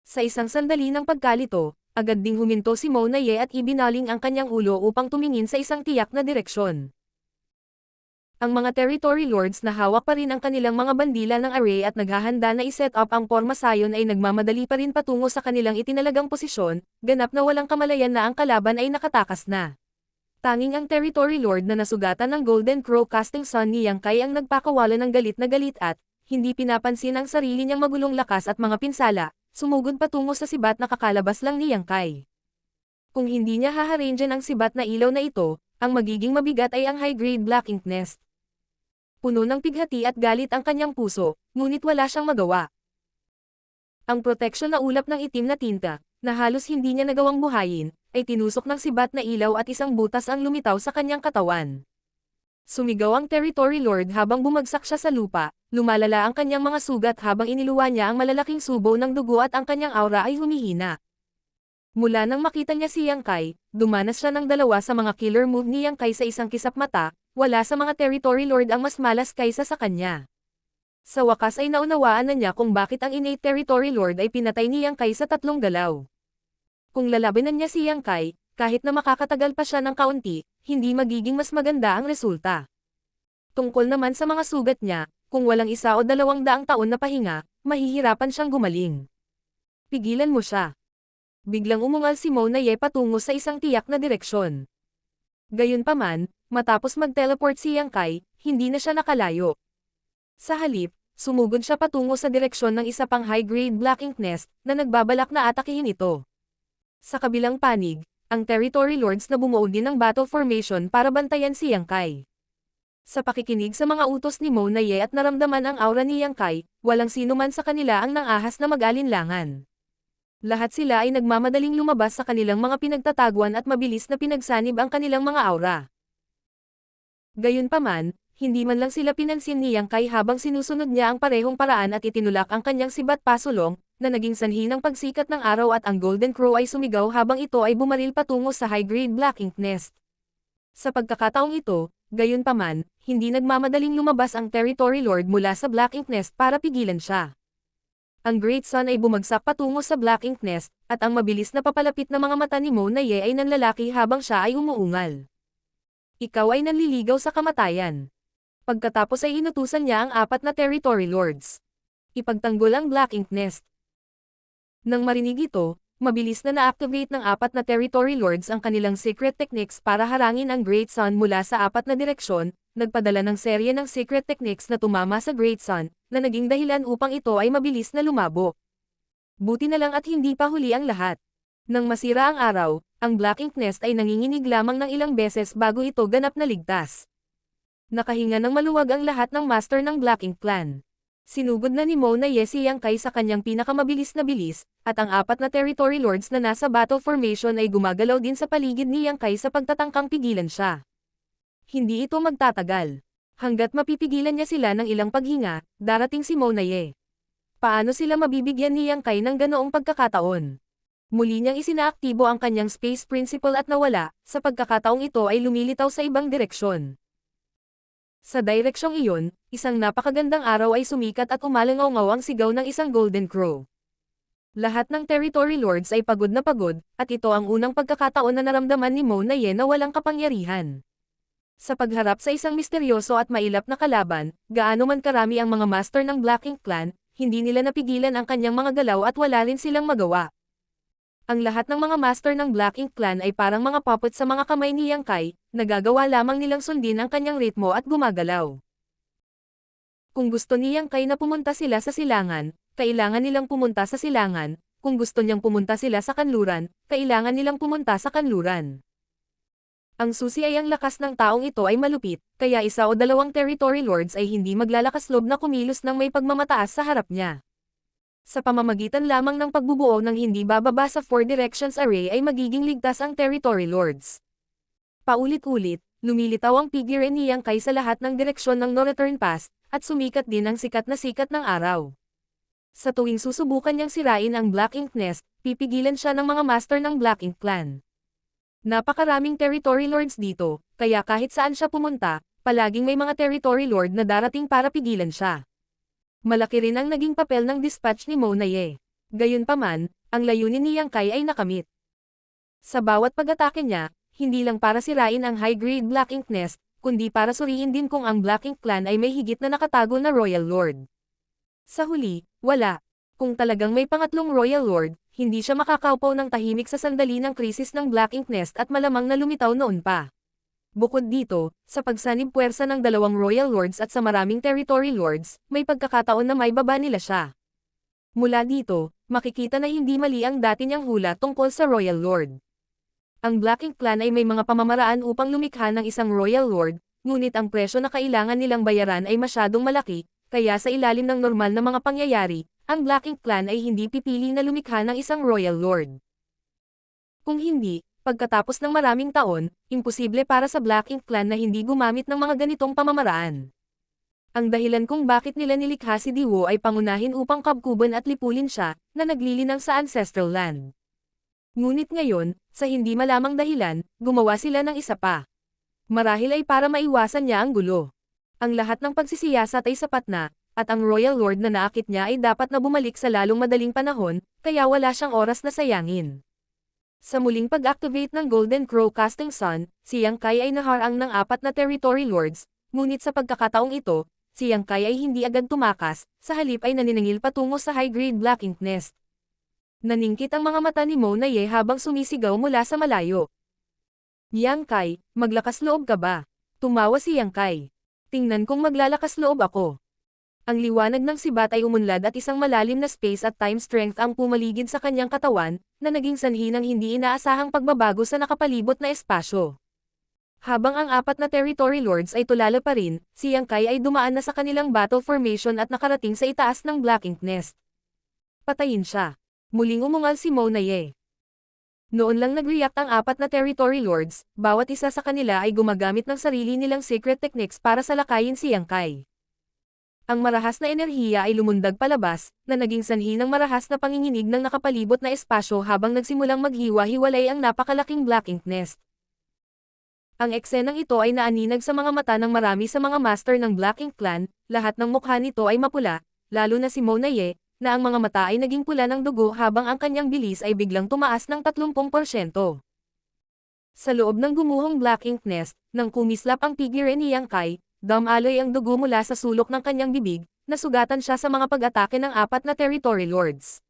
Sa isang sandali ng pagkalito, agad ding huminto si Mona Ye at ibinaling ang kanyang ulo upang tumingin sa isang tiyak na direksyon. Ang mga Territory Lords na hawak pa rin ang kanilang mga bandila ng array at naghahanda na i-set up ang pormasayon ay nagmamadali pa rin patungo sa kanilang itinalagang posisyon, ganap na walang kamalayan na ang kalaban ay nakatakas na. Tanging ang Territory Lord na nasugatan ng Golden Crow Casting Sun ni Yang Kai ang nagpakawala ng galit na galit at, hindi pinapansin ang sarili niyang magulong lakas at mga pinsala, sumugod patungo sa sibat na kakalabas lang ni Yang Kai. Kung hindi niya haharangan ang sibat na ilaw na ito, ang magiging mabigat ay ang high-grade Black Ink Nest. Puno ng pighati at galit ang kanyang puso, ngunit wala siyang magawa. Ang proteksyon na ulap ng itim na tinta, na halos hindi niya nagawang buhayin, ay tinusok ng sibat na ilaw at isang butas ang lumitaw sa kanyang katawan. Sumigaw ang Territory Lord habang bumagsak siya sa lupa, lumalala ang kanyang mga sugat habang iniluwa niya ang malalaking subo ng dugo at ang kanyang aura ay humihina. Mula nang makita niya si Yang Kai, dumanas siya ng 2 sa mga killer move ni Yang Kai sa isang kisap mata, wala sa mga territory lord ang mas malas kaysa sa kanya. Sa wakas ay naunawaan na niya kung bakit ang innate territory lord ay pinatay ni Yang Kai sa 3 galaw. Kung lalabanan niya si Yang Kai, kahit na makakatagal pa siya ng kaunti, hindi magiging mas maganda ang resulta. Tungkol naman sa mga sugat niya, kung walang 1 o 200 taon na pahinga, mahihirapan siyang gumaling. Pigilan mo siya. Biglang umungal si Mona Ye patungo sa isang tiyak na direksyon. Gayunpaman, matapos mag-teleport si Yang Kai, hindi na siya nakalayo. Sa halip, sumugod siya patungo sa direksyon ng isa pang high-grade black ink nest na nagbabalak na atakihin ito. Sa kabilang panig, ang territory lords na bumuo din ng battle formation para bantayan si Yang Kai. Sa pakikinig sa mga utos ni Mona Ye at naramdaman ang aura ni Yang Kai, walang sino man sa kanila ang nangahas na mag-alinlangan. Lahat sila ay nagmamadaling lumabas sa kanilang mga pinagtataguan at mabilis na pinagsanib ang kanilang mga aura. Gayunpaman, hindi man lang sila pinansin ni Yang Kai habang sinusunod niya ang parehong paraan at itinulak ang kanyang sibat pasulong, na naging sanhi ng pagsikat ng araw at ang Golden Crow ay sumigaw habang ito ay bumaril patungo sa high-grade black ink nest. Sa pagkakataong ito, gayunpaman, hindi nagmamadaling lumabas ang Territory Lord mula sa Black Ink Nest para pigilan siya. Ang Great Sun ay bumagsak patungo sa Black Ink Nest, at ang mabilis na papalapit na mga mata ni Mona Ye ay nanlalaki habang siya ay umuungal. Ikaw ay nanliligaw sa kamatayan. Pagkatapos ay inutusan niya ang 4 na Territory Lords. Ipagtanggol ang Black Ink Nest. Nang marinig ito, mabilis na na-activate ng 4 na Territory Lords ang kanilang secret techniques para harangin ang Great Sun mula sa 4 na direksyon, nagpadala ng serye ng secret techniques na tumama sa Great Sun, na naging dahilan upang ito ay mabilis na lumabo. Buti na lang at hindi pa huli ang lahat. Nang masira ang araw, ang Black Ink Nest ay nanginginig lamang ng ilang beses bago ito ganap na ligtas. Nakahinga ng maluwag ang lahat ng master ng Black Ink Clan. Sinugod na ni Mona Ye si Yang Kai sa kanyang pinakamabilis na bilis, at ang 4 na Territory Lords na nasa battle formation ay gumagalaw din sa paligid ni Yang Kai sa pagtatangkang pigilan siya. Hindi ito magtatagal. Hanggat mapipigilan niya sila ng ilang paghinga, darating si Mona Ye. Paano sila mabibigyan ni Yang Kai ng ganoong pagkakataon? Muli niyang isinaaktibo ang kanyang Space Principle at nawala, sa pagkakataong ito ay lumilitaw sa ibang direksyon. Sa direksyong iyon, isang napakagandang araw ay sumikat at umalangaw-ngaw ang sigaw ng isang Golden Crow. Lahat ng Territory Lords ay pagod na pagod, at ito ang unang pagkakataon na naramdaman ni Mona Ye na walang kapangyarihan. Sa pagharap sa isang misteryoso at mailap na kalaban, gaano man karami ang mga master ng Black Ink Clan, hindi nila napigilan ang kanyang mga galaw at wala rin silang magawa. Ang lahat ng mga master ng Black Ink Clan ay parang mga puppet sa mga kamay ni Yang Kai, nagagawa lamang nilang sundin ang kanyang ritmo at gumagalaw. Kung gusto ni Yang Kai na pumunta sila sa silangan, kailangan nilang pumunta sa silangan, kung gusto niyang pumunta sila sa kanluran, kailangan nilang pumunta sa kanluran. Ang susi ay ang lakas ng taong ito ay malupit, kaya 1 o 2 Territory Lords ay hindi maglalakas loob na kumilos ng may pagmamataas sa harap niya. Sa pamamagitan lamang ng pagbubuo ng hindi bababa sa 4 directions array ay magiging ligtas ang Territory Lords. Paulit-ulit, lumilitaw ang figure ni Yang Kai sa lahat ng direksyon ng No Return Pass, at sumikat din ang sikat ng araw. Sa tuwing susubukan niyang sirain ang Black Ink Nest, pipigilan siya ng mga master ng Black Ink Clan. Napakaraming Territory Lords dito, kaya kahit saan siya pumunta, palaging may mga Territory Lord na darating para pigilan siya. Malaki rin ang naging papel ng dispatch ni Mona Ye. Gayunpaman, ang layunin ni Yang Kai ay nakamit. Sa bawat pag-atake niya, hindi lang para sirain ang high-grade Black Ink Nest, kundi para suriin din kung ang Black Ink Clan ay may higit na nakatago na Royal Lord. Sa huli, wala. Kung talagang may pangatlong Royal Lord, hindi siya makakaupaw ng tahimik sa sandali ng krisis ng Black Ink Nest at malamang na lumitaw noon pa. Bukod dito, sa pagsanib puwersa ng 2 Royal Lords at sa maraming Territory Lords, may pagkakataon na may baba nila siya. Mula dito, makikita na hindi mali ang dati niyang hula tungkol sa Royal Lord. Ang Black Ink Clan ay may mga pamamaraan upang lumikha ng isang Royal Lord, ngunit ang presyo na kailangan nilang bayaran ay masyadong malaki, kaya sa ilalim ng normal na mga pangyayari, ang Black Ink Clan ay hindi pipili na lumikha ng isang Royal Lord. Kung hindi, pagkatapos ng maraming taon, imposible para sa Black Ink Clan na hindi gumamit ng mga ganitong pamamaraan. Ang dahilan kung bakit nila nilikha si Diwo ay pangunahin upang kabkuban at lipulin siya, na naglilinang sa ancestral land. Ngunit ngayon, sa hindi malamang dahilan, gumawa sila ng isa pa. Marahil ay para maiwasan niya ang gulo. Ang lahat ng pagsisiyasat ay sapat na, at ang Royal Lord na naakit niya ay dapat na bumalik sa lalong madaling panahon, kaya wala siyang oras na sayangin. Sa muling pag-activate ng Golden Crow Casting Sun, si Yang Kai ay naharang ng 4 na Territory Lords, ngunit sa pagkakataong ito, si Yang Kai ay hindi agad tumakas, sa halip ay naniningil patungo sa high-grade Black Ink Nest. Naningkit ang mga mata ni Mo na Ye habang sumisigaw mula sa malayo. Yang Kai, maglakas loob ka ba? Tumawa si Yang Kai. Tingnan kung maglalakas loob ako. Ang liwanag ng sibat ay umunlad at isang malalim na space at time strength ang pumaligid sa kanyang katawan, na naging sanhi ng hindi inaasahang pagbabago sa nakapalibot na espasyo. Habang ang 4 na Territory Lords ay tulala pa rin, si Yang Kai ay dumaan na sa kanilang battle formation at nakarating sa itaas ng Black Ink Nest. Patayin siya. Muling umungal si Mo na Ye. Noon lang nag-react ang 4 na Territory Lords, bawat isa sa kanila ay gumagamit ng sarili nilang secret techniques para salakayin si Yang Kai. Ang marahas na enerhiya ay lumundag palabas, na naging sanhi ng marahas na panginginig ng nakapalibot na espasyo habang nagsimulang maghiwa-hiwalay ang napakalaking Black Ink Nest. Ang eksenang ito ay naaninag sa mga mata ng marami sa mga master ng Black Ink Clan, lahat ng mukha nito ay mapula, lalo na si Mo na Ye, na ang mga mata ay naging pula ng dugo habang ang kanyang bilis ay biglang tumaas ng 30%. Sa loob ng gumuhong Black Ink Nest, nang kumislap ang figure ni Yang Kai, dumaloy ang dugo mula sa sulok ng kanyang bibig, nasugatan siya sa mga pag-atake ng 4 na Territory Lords.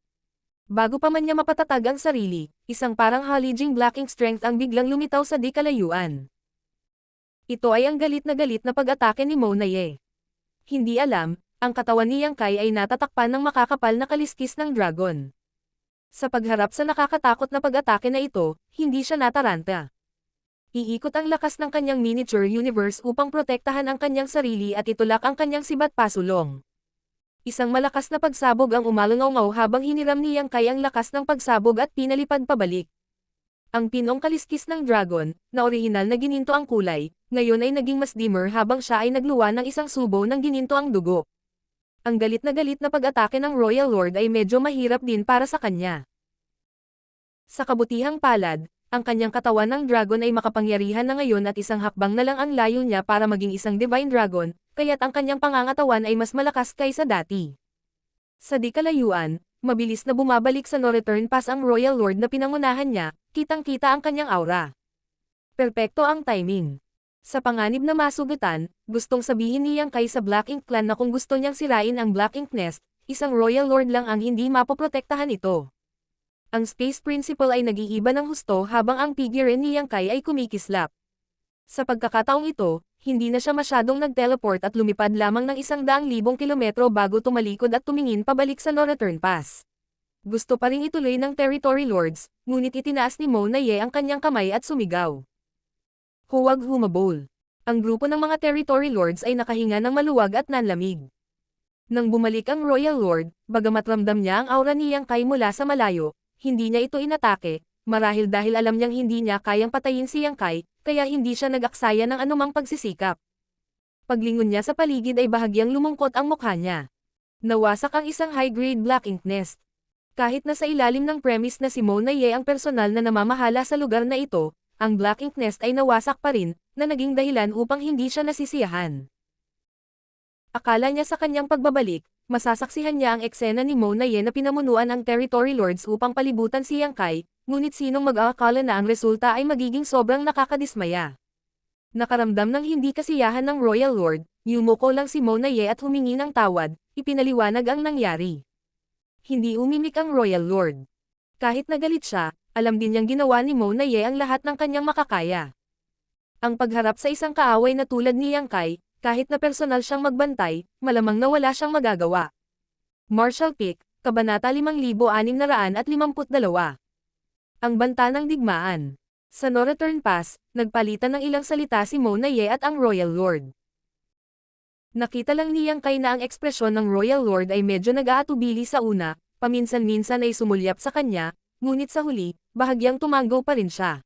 Bago pa man niya mapatatag ang sarili, isang parang halijing Black Ink strength ang biglang lumitaw sa di kalayuan. Ito ay ang galit na pag-atake ni Mo na Ye. Hindi alam, ang katawan ni Yang Kai ay natatakpan ng makakapal na kaliskis ng dragon. Sa pagharap sa nakakatakot na pag-atake na ito, hindi siya nataranta. Iikot ang lakas ng kanyang miniature universe upang protektahan ang kanyang sarili at itulak ang kanyang sibat pasulong. Isang malakas na pagsabog ang umalangaw habang hiniram ni Yang Kai ang lakas ng pagsabog at pinalipad pabalik. Ang pinong kaliskis ng dragon, na orihinal na gininto ang kulay, ngayon ay naging mas dimmer habang siya ay nagluwa ng isang subo ng gininto ang dugo. Ang galit na pag-atake ng Royal Lord ay medyo mahirap din para sa kanya. Sa kabutihang palad, ang kanyang katawan ng dragon ay makapangyarihan na ngayon at isang hakbang na lang ang layo niya para maging isang Divine Dragon, kaya't ang kanyang pangangatawan ay mas malakas kaysa dati. Sa di kalayuan, mabilis na bumabalik sa no-return pass ang Royal Lord na pinangunahan niya, kitang-kita ang kanyang aura. Perpekto ang timing. Sa panganib na masugatan, gustong sabihin ni Yang Kai sa Black Ink Clan na kung gusto niyang sirain ang Black Ink Nest, isang Royal Lord lang ang hindi mapoprotektahan ito. Ang Space Principal ay nag-iiba ng husto habang ang figure ni Yang Kai ay kumikislap. Sa pagkakataong ito, hindi na siya masyadong nag-teleport at lumipad lamang ng 100,000 kilometro bago tumalikod at tumingin pabalik sa no-return pass. Gusto pa ring ituloy ng Territory Lords, ngunit itinaas ni Mo na Ye ang kanyang kamay at sumigaw. Huwag humabol. Ang grupo ng mga Territory Lords ay nakahinga ng maluwag at nanlamig. Nang bumalik ang Royal Lord, bagamat ramdam niya ang aura ni Yang Kai mula sa malayo, hindi niya ito inatake, marahil dahil alam niyang hindi niya kayang patayin si Yang Kai, kaya hindi siya nag-aksaya ng anumang pagsisikap. Paglingon niya sa paligid ay bahagyang lumungkot ang mukha niya. Nawasak ang isang high-grade Black Ink Nest. Kahit na sa ilalim ng premise na si Mo na Ye ang personal na namamahala sa lugar na ito, ang Black Ink Nest ay nawasak pa rin, na naging dahilan upang hindi siya nasisiyahan. Akala niya sa kanyang pagbabalik, masasaksihan niya ang eksena ni Mo na Ye na pinamunuan ang Territory Lords upang palibutan si Yang Kai, ngunit sinong mag-aakala na ang resulta ay magiging sobrang nakakadismaya. Nakaramdam ng hindi kasiyahan ng Royal Lord, yumuko lang si Mo na Ye at humingi ng tawad, ipinaliwanag ang nangyari. Hindi umimik ang Royal Lord. Kahit nagalit siya, alam din niyang ginawa ni Mo na Ye ang lahat ng kanyang makakaya. Ang pagharap sa isang kaaway na tulad ni Yang Kai, kahit na personal siyang magbantay, malamang na wala siyang magagawa. Martial Peak, Kabanata 5652. Ang Banta ng Digmaan. Sa no-return pass, nagpalitan ng ilang salita si Mo na Ye at ang Royal Lord. Nakita lang ni Yang Kai na ang ekspresyon ng Royal Lord ay medyo nag-aatubili sa una, paminsan-minsan ay sumulyap sa kanya, ngunit sa huli, bahagyang tumanggaw pa rin siya.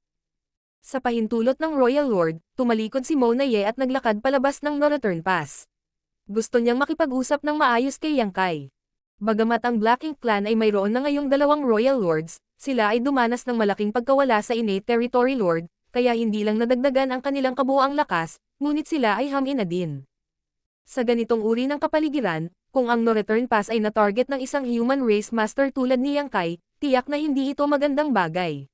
Sa pahintulot ng Royal Lord, tumalikod si Mo na Ye at naglakad palabas ng no-return pass. Gusto niyang makipag-usap ng maayos kay Yang Kai. Bagamat ang Black Ink Clan ay mayroon na ngayong 2 Royal Lords, sila ay dumanas ng malaking pagkawala sa innate Territory Lord, kaya hindi lang nadagdagan ang kanilang kabuuang lakas, ngunit sila ay hamin na din. Sa ganitong uri ng kapaligiran, kung ang no-return pass ay na-target ng isang human race master tulad ni Yang Kai, tiyak na hindi ito magandang bagay.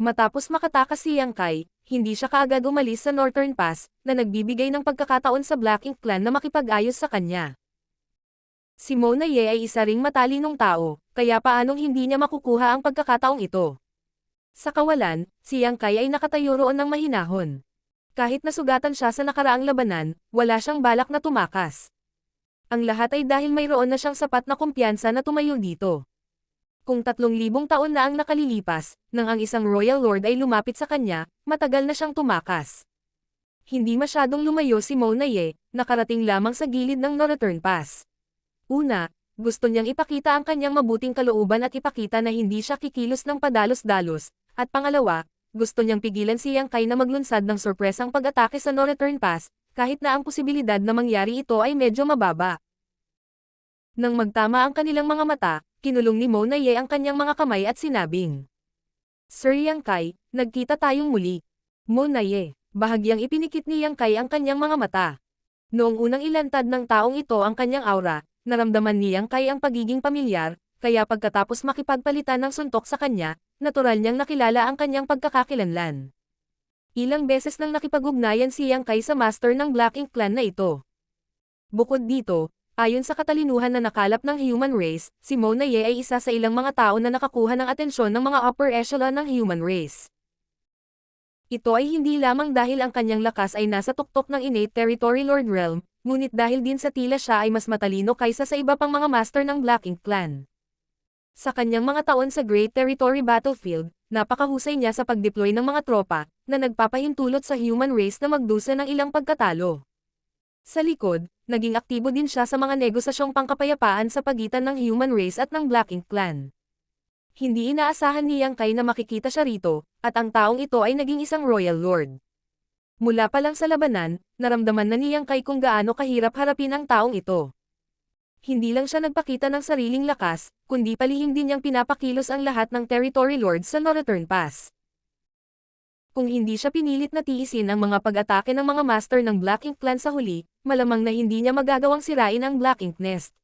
Matapos makatakas si Yang Kai, hindi siya kaagad umalis sa Northern Pass, na nagbibigay ng pagkakataon sa Black Ink Clan na makipag-ayos sa kanya. Si Mona Ye ay isa ring matalinong tao, kaya paanong hindi niya makukuha ang pagkakataong ito? Sa kawalan, si Yang Kai ay nakatayo roon ng mahinahon. Kahit nasugatan siya sa nakaraang labanan, wala siyang balak na tumakas. Ang lahat ay dahil mayroon na siyang sapat na kumpiyansa na tumayo dito. Kung 3,000 taon na ang nakalilipas, nang ang isang Royal Lord ay lumapit sa kanya, matagal na siyang tumakas. Hindi masyadong lumayo si Mona Ye, nakarating lamang sa gilid ng No-Return Pass. Una, gusto niyang ipakita ang kanyang mabuting kalooban at ipakita na hindi siya kikilos ng padalos-dalos, at pangalawa, gusto niyang pigilan si Yang Kai na maglunsad ng sorpresang pag-atake sa No-Return Pass, kahit na ang posibilidad na mangyari ito ay medyo mababa. Nang magtama ang kanilang mga mata, kinulong ni Mona Ye ang kanyang mga kamay at sinabing, "Sir Yang Kai, nagkita tayong muli." Mona Ye, bahagyang ipinikit ni Yang Kai ang kanyang mga mata. Noong unang ilantad ng taong ito ang kanyang aura, naramdaman ni Yang Kai ang pagiging pamilyar, kaya pagkatapos makipagpalitan ng suntok sa kanya, natural niyang nakilala ang kanyang pagkakakilanlan. Ilang beses nang nakipag-ugnayan si Yang Kai sa master ng Black Ink Clan na ito. Bukod dito, ayon sa katalinuhan na nakalap ng human race, si Mona Ye ay isa sa ilang mga tao na nakakuha ng atensyon ng mga upper echelon ng human race. Ito ay hindi lamang dahil ang kanyang lakas ay nasa tuktok ng innate territory Lord Realm, ngunit dahil din sa tila siya ay mas matalino kaysa sa iba pang mga master ng Black Ink Clan. Sa kanyang mga taon sa Great Territory Battlefield, napakahusay niya sa pag-deploy ng mga tropa, na nagpapahintulot sa human race na magdusa ng ilang pagkatalo. Sa likod, naging aktibo din siya sa mga negosasyong pangkapayapaan sa pagitan ng human race at ng Black Ink Clan. Hindi inaasahan ni Yang Kai na makikita siya rito, at ang taong ito ay naging isang Royal Lord. Mula pa lang sa labanan, naramdaman na ni Yang Kai kung gaano kahirap harapin ang taong ito. Hindi lang siya nagpakita ng sariling lakas, kundi palihim din niyang pinapakilos ang lahat ng Territory Lords sa No-Return Pass. Kung hindi siya pinilit na tiisin ang mga pag-atake ng mga master ng Black Ink Clan sa huli, malamang na hindi niya magagawang sirain ang Black Ink Nest.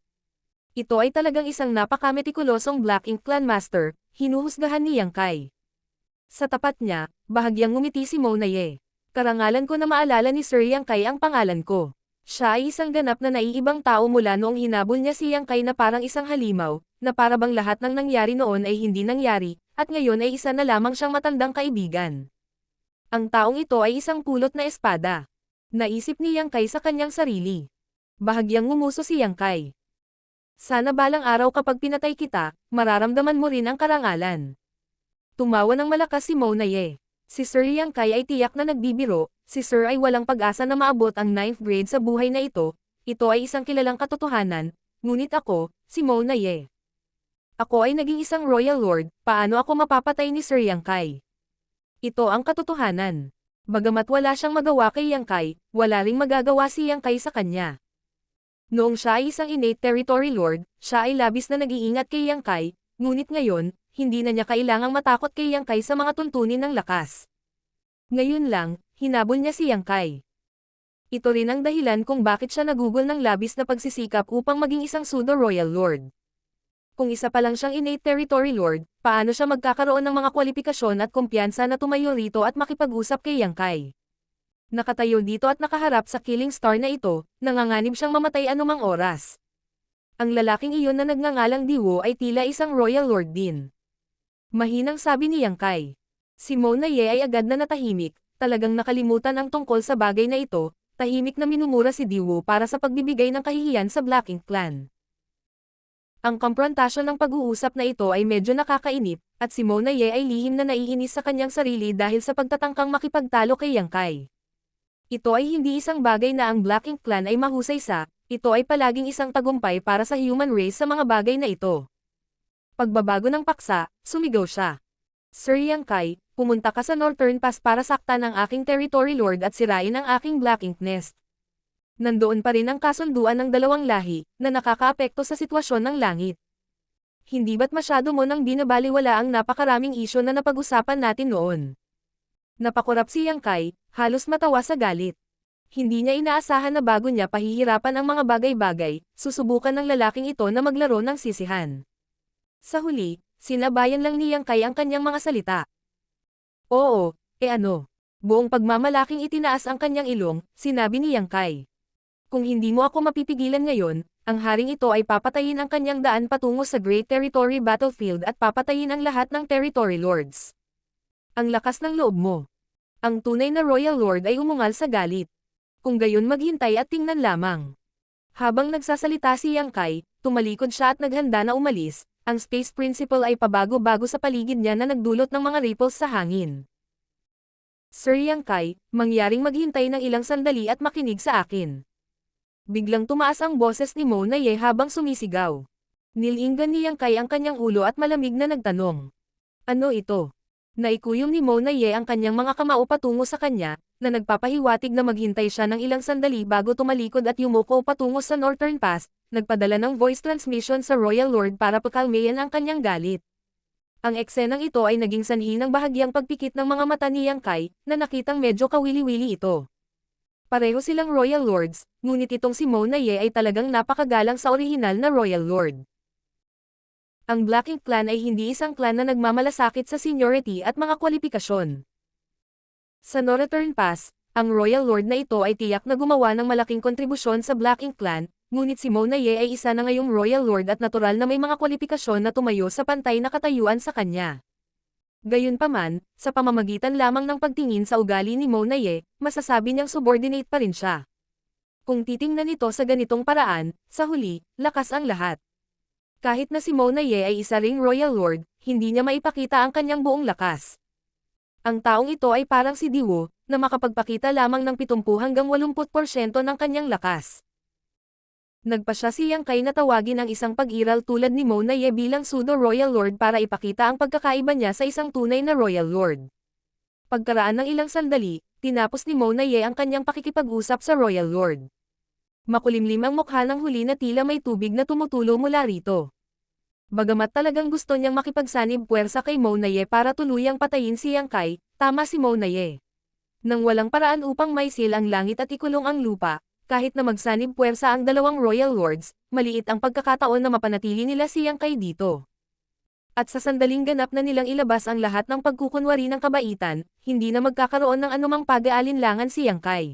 Ito ay talagang isang napaka-metikulosong Black Ink Clan Master, hinuhusgahan ni Yang Kai. Sa tapat niya, bahagyang ngumiti si Mona Ye. Karangalan ko na maalala ni Sir Yang Kai ang pangalan ko. Siya ay isang ganap na naiibang tao mula noong hinabol niya si Yang Kai na parang isang halimaw, na para bang lahat ng nangyari noon ay hindi nangyari, at ngayon ay isa na lamang siyang matandang kaibigan. Ang taong ito ay isang pulot na espada. Naisip ni Yang Kai sa kanyang sarili. Bahagyang ngumuso si Yang Kai. Sana balang araw kapag pinatay kita, mararamdaman mo rin ang karangalan. Tumawa ng malakas si Mona Ye. Si Sir Yang Kai ay tiyak na nagbibiro, si Sir ay walang pag-asa na maabot ang 9th grade sa buhay na ito ay isang kilalang katotohanan, ngunit ako, si Mona Ye. Ako ay naging isang Royal Lord, paano ako mapapatay ni Sir Yang Kai? Ito ang katotohanan. Bagamat wala siyang magawa kay Yang Kai, wala ring magagawa si Yang Kai sa kanya. Noong siya ay isang innate territory lord, siya ay labis na nag-iingat kay Yang Kai, ngunit ngayon, hindi na niya kailangang matakot kay Yang Kai sa mga tuntunin ng lakas. Ngayon lang, hinabol niya si Yang Kai. Ito rin ang dahilan kung bakit siya nagugol ng labis na pagsisikap upang maging isang pseudo-royal lord. Kung isa pa lang siyang innate territory lord, paano siya magkakaroon ng mga kwalifikasyon at kumpiyansa na tumayo rito at makipag-usap kay Yang Kai? Nakatayo dito at nakaharap sa killing star na ito, nanganganib siyang mamatay anumang oras. Ang lalaking iyon na nagngangalang Diwo ay tila isang royal lord din. Mahinang sabi ni Yang Kai. Si Mona Ye ay agad na natahimik, talagang nakalimutan ang tungkol sa bagay na ito, tahimik na minumura si Diwo para sa pagbibigay ng kahihiyan sa Black Ink Clan. Ang komprontasyon ng pag-uusap na ito ay medyo nakakainip, at si Mona Ye ay lihim na naiinis sa kanyang sarili dahil sa pagtatangkang makipagtalo kay Yang Kai. Ito ay hindi isang bagay na ang Black Ink Clan ay mahusay sa, ito ay palaging isang tagumpay para sa human race sa mga bagay na ito. Pagbabago ng paksa, sumigaw siya. Sir Yang Kai, pumunta ka sa Northern Pass para saktan ang aking territory lord at sirain ang aking Black Ink Nest. Nandoon pa rin ang kasunduan ng dalawang lahi, na nakakaapekto sa sitwasyon ng langit. Hindi ba't masyado mo nang binabaliwala ang napakaraming isyo na napag-usapan natin noon? Napakurap si Yang Kai, halos matawa sa galit. Hindi niya inaasahan na bago niya pahihirapan ang mga bagay-bagay, susubukan ng lalaking ito na maglaro ng sisihan. Sa huli, sinabayan lang ni Yang Kai ang kanyang mga salita. Oo, ano? Buong pagmamalaking itinaas ang kanyang ilong, sinabi ni Yang Kai. Kung hindi mo ako mapipigilan ngayon, ang haring ito ay papatayin ang kanyang daan patungo sa Great Territory Battlefield at papatayin ang lahat ng Territory Lords. Ang lakas ng loob mo. Ang tunay na Royal Lord ay umungal sa galit. Kung gayon maghintay at tingnan lamang. Habang nagsasalita si Yang Kai, tumalikod siya at naghanda na umalis, ang Space Principal ay pabago-bago sa paligid niya na nagdulot ng mga ripples sa hangin. Sir Yang Kai, mangyaring maghintay ng ilang sandali at makinig sa akin. Biglang tumaas ang boses ni Mo na Ye habang sumisigaw. Nilinggan ni Yang Kai ang kanyang ulo at malamig na nagtanong. Ano ito? Naikuyom ni Mo na Ye ang kanyang mga kamao patungo sa kanya, na nagpapahiwatig na maghintay siya ng ilang sandali bago tumalikod at yumuko patungo sa Northern Pass, nagpadala ng voice transmission sa Royal Lord para pakalmayan ang kanyang galit. Ang eksenang ito ay naging sanhi ng bahagyang pagpikit ng mga mata ni Yang Kai, na nakitang medyo kawili-wili ito. Pareho silang Royal Lords, ngunit itong si Mo na Ye ay talagang napakagalang sa orihinal na Royal Lord. Ang Black Ink Clan ay hindi isang clan na nagmamalasakit sa seniority at mga kwalifikasyon. Sa Northern Pass, ang Royal Lord na ito ay tiyak na gumawa ng malaking kontribusyon sa Black Ink Clan, ngunit si Mo na Ye ay isa na ngayong Royal Lord at natural na may mga kwalifikasyon na tumayo sa pantay na katayuan sa kanya. Gayunpaman, sa pamamagitan lamang ng pagtingin sa ugali ni Mo na Ye, masasabi niyang subordinate pa rin siya. Kung titingnan ito sa ganitong paraan, sa huli, lakas ang lahat. Kahit na si Mo na Ye ay isa ring Royal Lord, hindi niya maipakita ang kanyang buong lakas. Ang taong ito ay parang si Diwo, na makapagpakita lamang ng 70 hanggang 80% ng kanyang lakas. Nagpa siya si Yang Kai na tawagin ang isang pag-iral tulad ni Mo na Ye bilang pseudo-Royal Lord para ipakita ang pagkakaiba niya sa isang tunay na Royal Lord. Pagkaraan ng ilang sandali, tinapos ni Mo na Ye ang kanyang pakikipag-usap sa Royal Lord. Makulimlim ang mukha ng huli na tila may tubig na tumutulo mula rito. Bagamat talagang gusto niyang makipagsanib puwersa kay Mo na Ye para tuluyang patayin si Yang Kai, tama si Mo na Ye. Nang walang paraan upang maisil ang langit at ikulong ang lupa, kahit na magsanib puwersa ang dalawang Royal Lords, maliit ang pagkakataon na mapanatili nila si Yang Kai dito. At sa sandaling ganap na nilang ilabas ang lahat ng pagkukunwari ng kabaitan, hindi na magkakaroon ng anumang pag-aalinlangan si Yang Kai.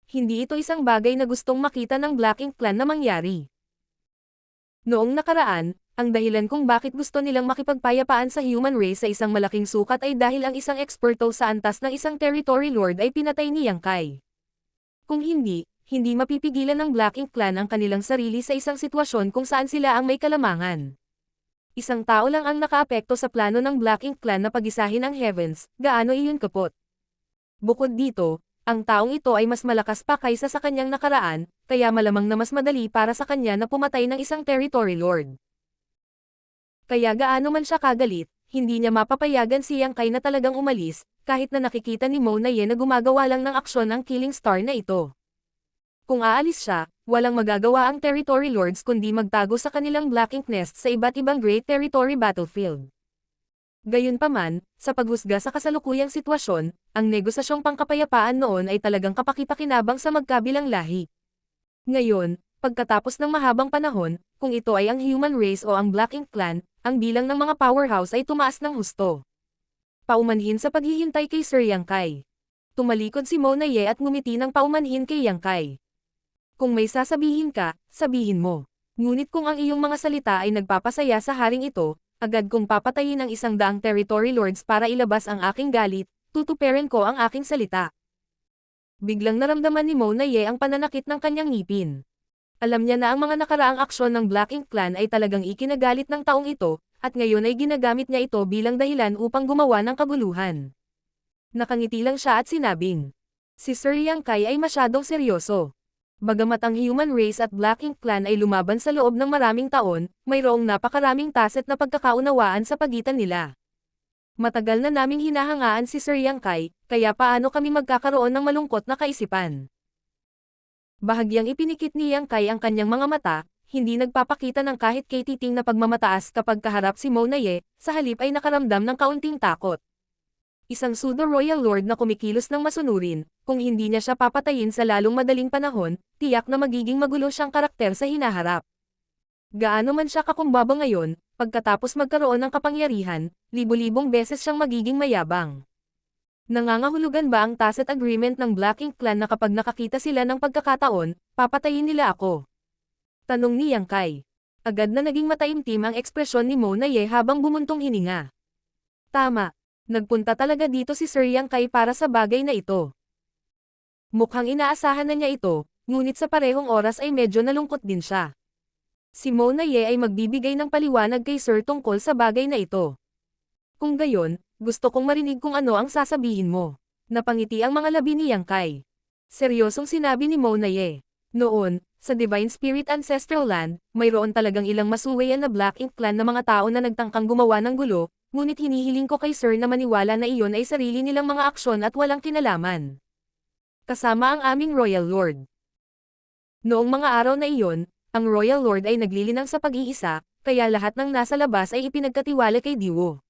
Hindi ito isang bagay na gustong makita ng Black Ink Clan na mangyari. Noong nakaraan, ang dahilan kung bakit gusto nilang makipagpayapaan sa human race sa isang malaking sukat ay dahil ang isang eksperto sa antas ng isang territory lord ay pinatay ni Yang Kai. Kung hindi mapipigilan ng Black Ink Clan ang kanilang sarili sa isang sitwasyon kung saan sila ang may kalamangan. Isang tao lang ang nakaapekto sa plano ng Black Ink Clan na pagisahin ang Heavens, gaano iyon kapot. Bukod dito, ang taong ito ay mas malakas pa kaysa sa kanyang nakaraan, kaya malamang na mas madali para sa kanya na pumatay ng isang territory lord. Kaya gaano man siya kagalit, hindi niya mapapayagan si Yang Kai na talagang umalis, kahit na nakikita ni Mo na Ye na gumagawa lang ng aksyon ang Killing Star na ito. Kung aalis siya, walang magagawa ang Territory Lords kundi magtago sa kanilang Black Ink Nest sa iba't ibang Great Territory Battlefield. Gayunpaman, sa paghusga sa kasalukuyang sitwasyon, ang negosasyong pangkapayapaan noon ay talagang kapakipakinabang sa magkabilang lahi. Ngayon, pagkatapos ng mahabang panahon, kung ito ay ang human race o ang Black Ink Clan, ang bilang ng mga powerhouse ay tumaas ng husto. Paumanhin sa paghihintay kay Sir Yang Kai. Tumalikod si Mo na Ye at ngumiti ng paumanhin kay Yang Kai. Kung may sasabihin ka, sabihin mo. Ngunit kung ang iyong mga salita ay nagpapasaya sa haring ito, agad kong papatayin ang 100 territory lords para ilabas ang aking galit, tutuperin ko ang aking salita. Biglang naramdaman ni Mo na Ye ang pananakit ng kanyang ngipin. Alam niya na ang mga nakaraang aksyon ng Black Ink Clan ay talagang ikinagalit ng taong ito, at ngayon ay ginagamit niya ito bilang dahilan upang gumawa ng kaguluhan. Nakangiti lang siya at sinabing, si Sir Yang Kai ay masyadong seryoso. Bagamat ang human race at Black Ink Clan ay lumaban sa loob ng maraming taon, mayroong napakaraming tacit na pagkakaunawaan sa pagitan nila. Matagal na naming hinahangaan si Sir Yang Kai, kaya paano kami magkakaroon ng malungkot na kaisipan? Bahagyang ipinikit ni Yang Kai ang kanyang mga mata, hindi nagpapakita ng kahit kay titing na pagmamataas kapag kaharap si Mo na Ye, sa halip ay nakaramdam ng kaunting takot. Isang pseudo-royal lord na kumikilos ng masunurin, kung hindi niya siya papatayin sa lalong madaling panahon, tiyak na magiging magulo siyang karakter sa hinaharap. Gaano man siya kakumbaba ngayon, pagkatapos magkaroon ng kapangyarihan, libo-libong beses siyang magiging mayabang. Nangangahulugan ba ang tacit agreement ng Black Ink Clan na kapag nakakita sila ng pagkakataon, papatayin nila ako? Tanong ni Yang Kai. Agad na naging mataimtim ang ekspresyon ni Mo Naye habang bumuntong hininga. Tama. Nagpunta talaga dito si Sir Yang Kai para sa bagay na ito. Mukhang inaasahan na niya ito, ngunit sa parehong oras ay medyo nalungkot din siya. Si Mo Naye ay magbibigay ng paliwanag kay Sir tungkol sa bagay na ito. Kung gayon, gusto kong marinig kung ano ang sasabihin mo. Napangiti ang mga labi ni Yang Kai. Seryosong sinabi ni Mo Naye. Noon, sa Divine Spirit Ancestral Land, mayroon talagang ilang masuwayan na Black Ink Clan na mga tao na nagtangkang gumawa ng gulo, ngunit hinihiling ko kay Sir na maniwala na iyon ay sarili nilang mga aksyon at walang kinalaman. Kasama ang aming Royal Lord. Noong mga araw na iyon, ang Royal Lord ay naglilinang sa pag-iisa, kaya lahat ng nasa labas ay ipinagkatiwala kay Diwo.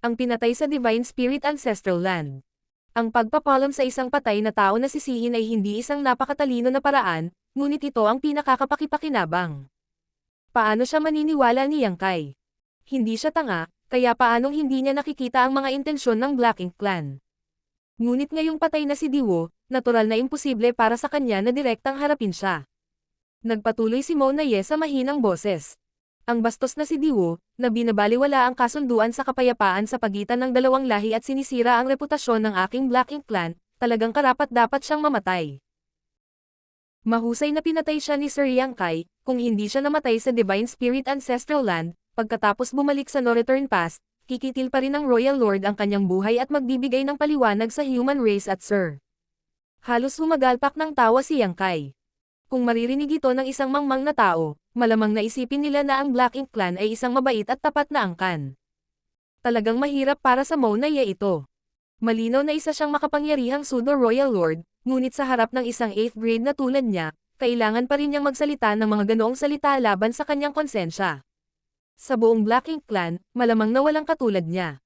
Ang pinatay sa Divine Spirit Ancestral Land. Ang pagpapalam sa isang patay na tao na sisihin ay hindi isang napakatalino na paraan, ngunit ito ang pinakakapakipakinabang. Paano siya maniniwala ni Yang Kai? Hindi siya tanga, kaya paanong hindi niya nakikita ang mga intensyon ng Black Ink Clan? Ngunit ngayong patay na si Diwo, natural na imposible para sa kanya na direktang harapin siya. Nagpatuloy si Mo Naye sa mahinang boses. Ang bastos na si Diwo, na binabaliwala ang kasunduan sa kapayapaan sa pagitan ng dalawang lahi at sinisira ang reputasyon ng aking Black Ink Clan, talagang karapat-dapat siyang mamatay. Mahusay na pinatay siya ni Sir Yang Kai, kung hindi siya namatay sa Divine Spirit Ancestral Land, pagkatapos bumalik sa No Return Past, kikitil pa rin ng Royal Lord ang kanyang buhay at magbibigay ng paliwanag sa human race at Sir. Halos humagalpak ng tawa si Yang Kai. Kung maririnig ito ng isang mangmang na tao, malamang naisipin nila na ang Black Ink Clan ay isang mabait at tapat na angkan. Talagang mahirap para sa Mo Naye ito. Malinaw na isa siyang makapangyarihang pseudo-royal lord, ngunit sa harap ng isang 8th grade na tulad niya, kailangan pa rin niyang magsalita ng mga ganoong salita laban sa kanyang konsensya. Sa buong Black Ink Clan, malamang na walang katulad niya.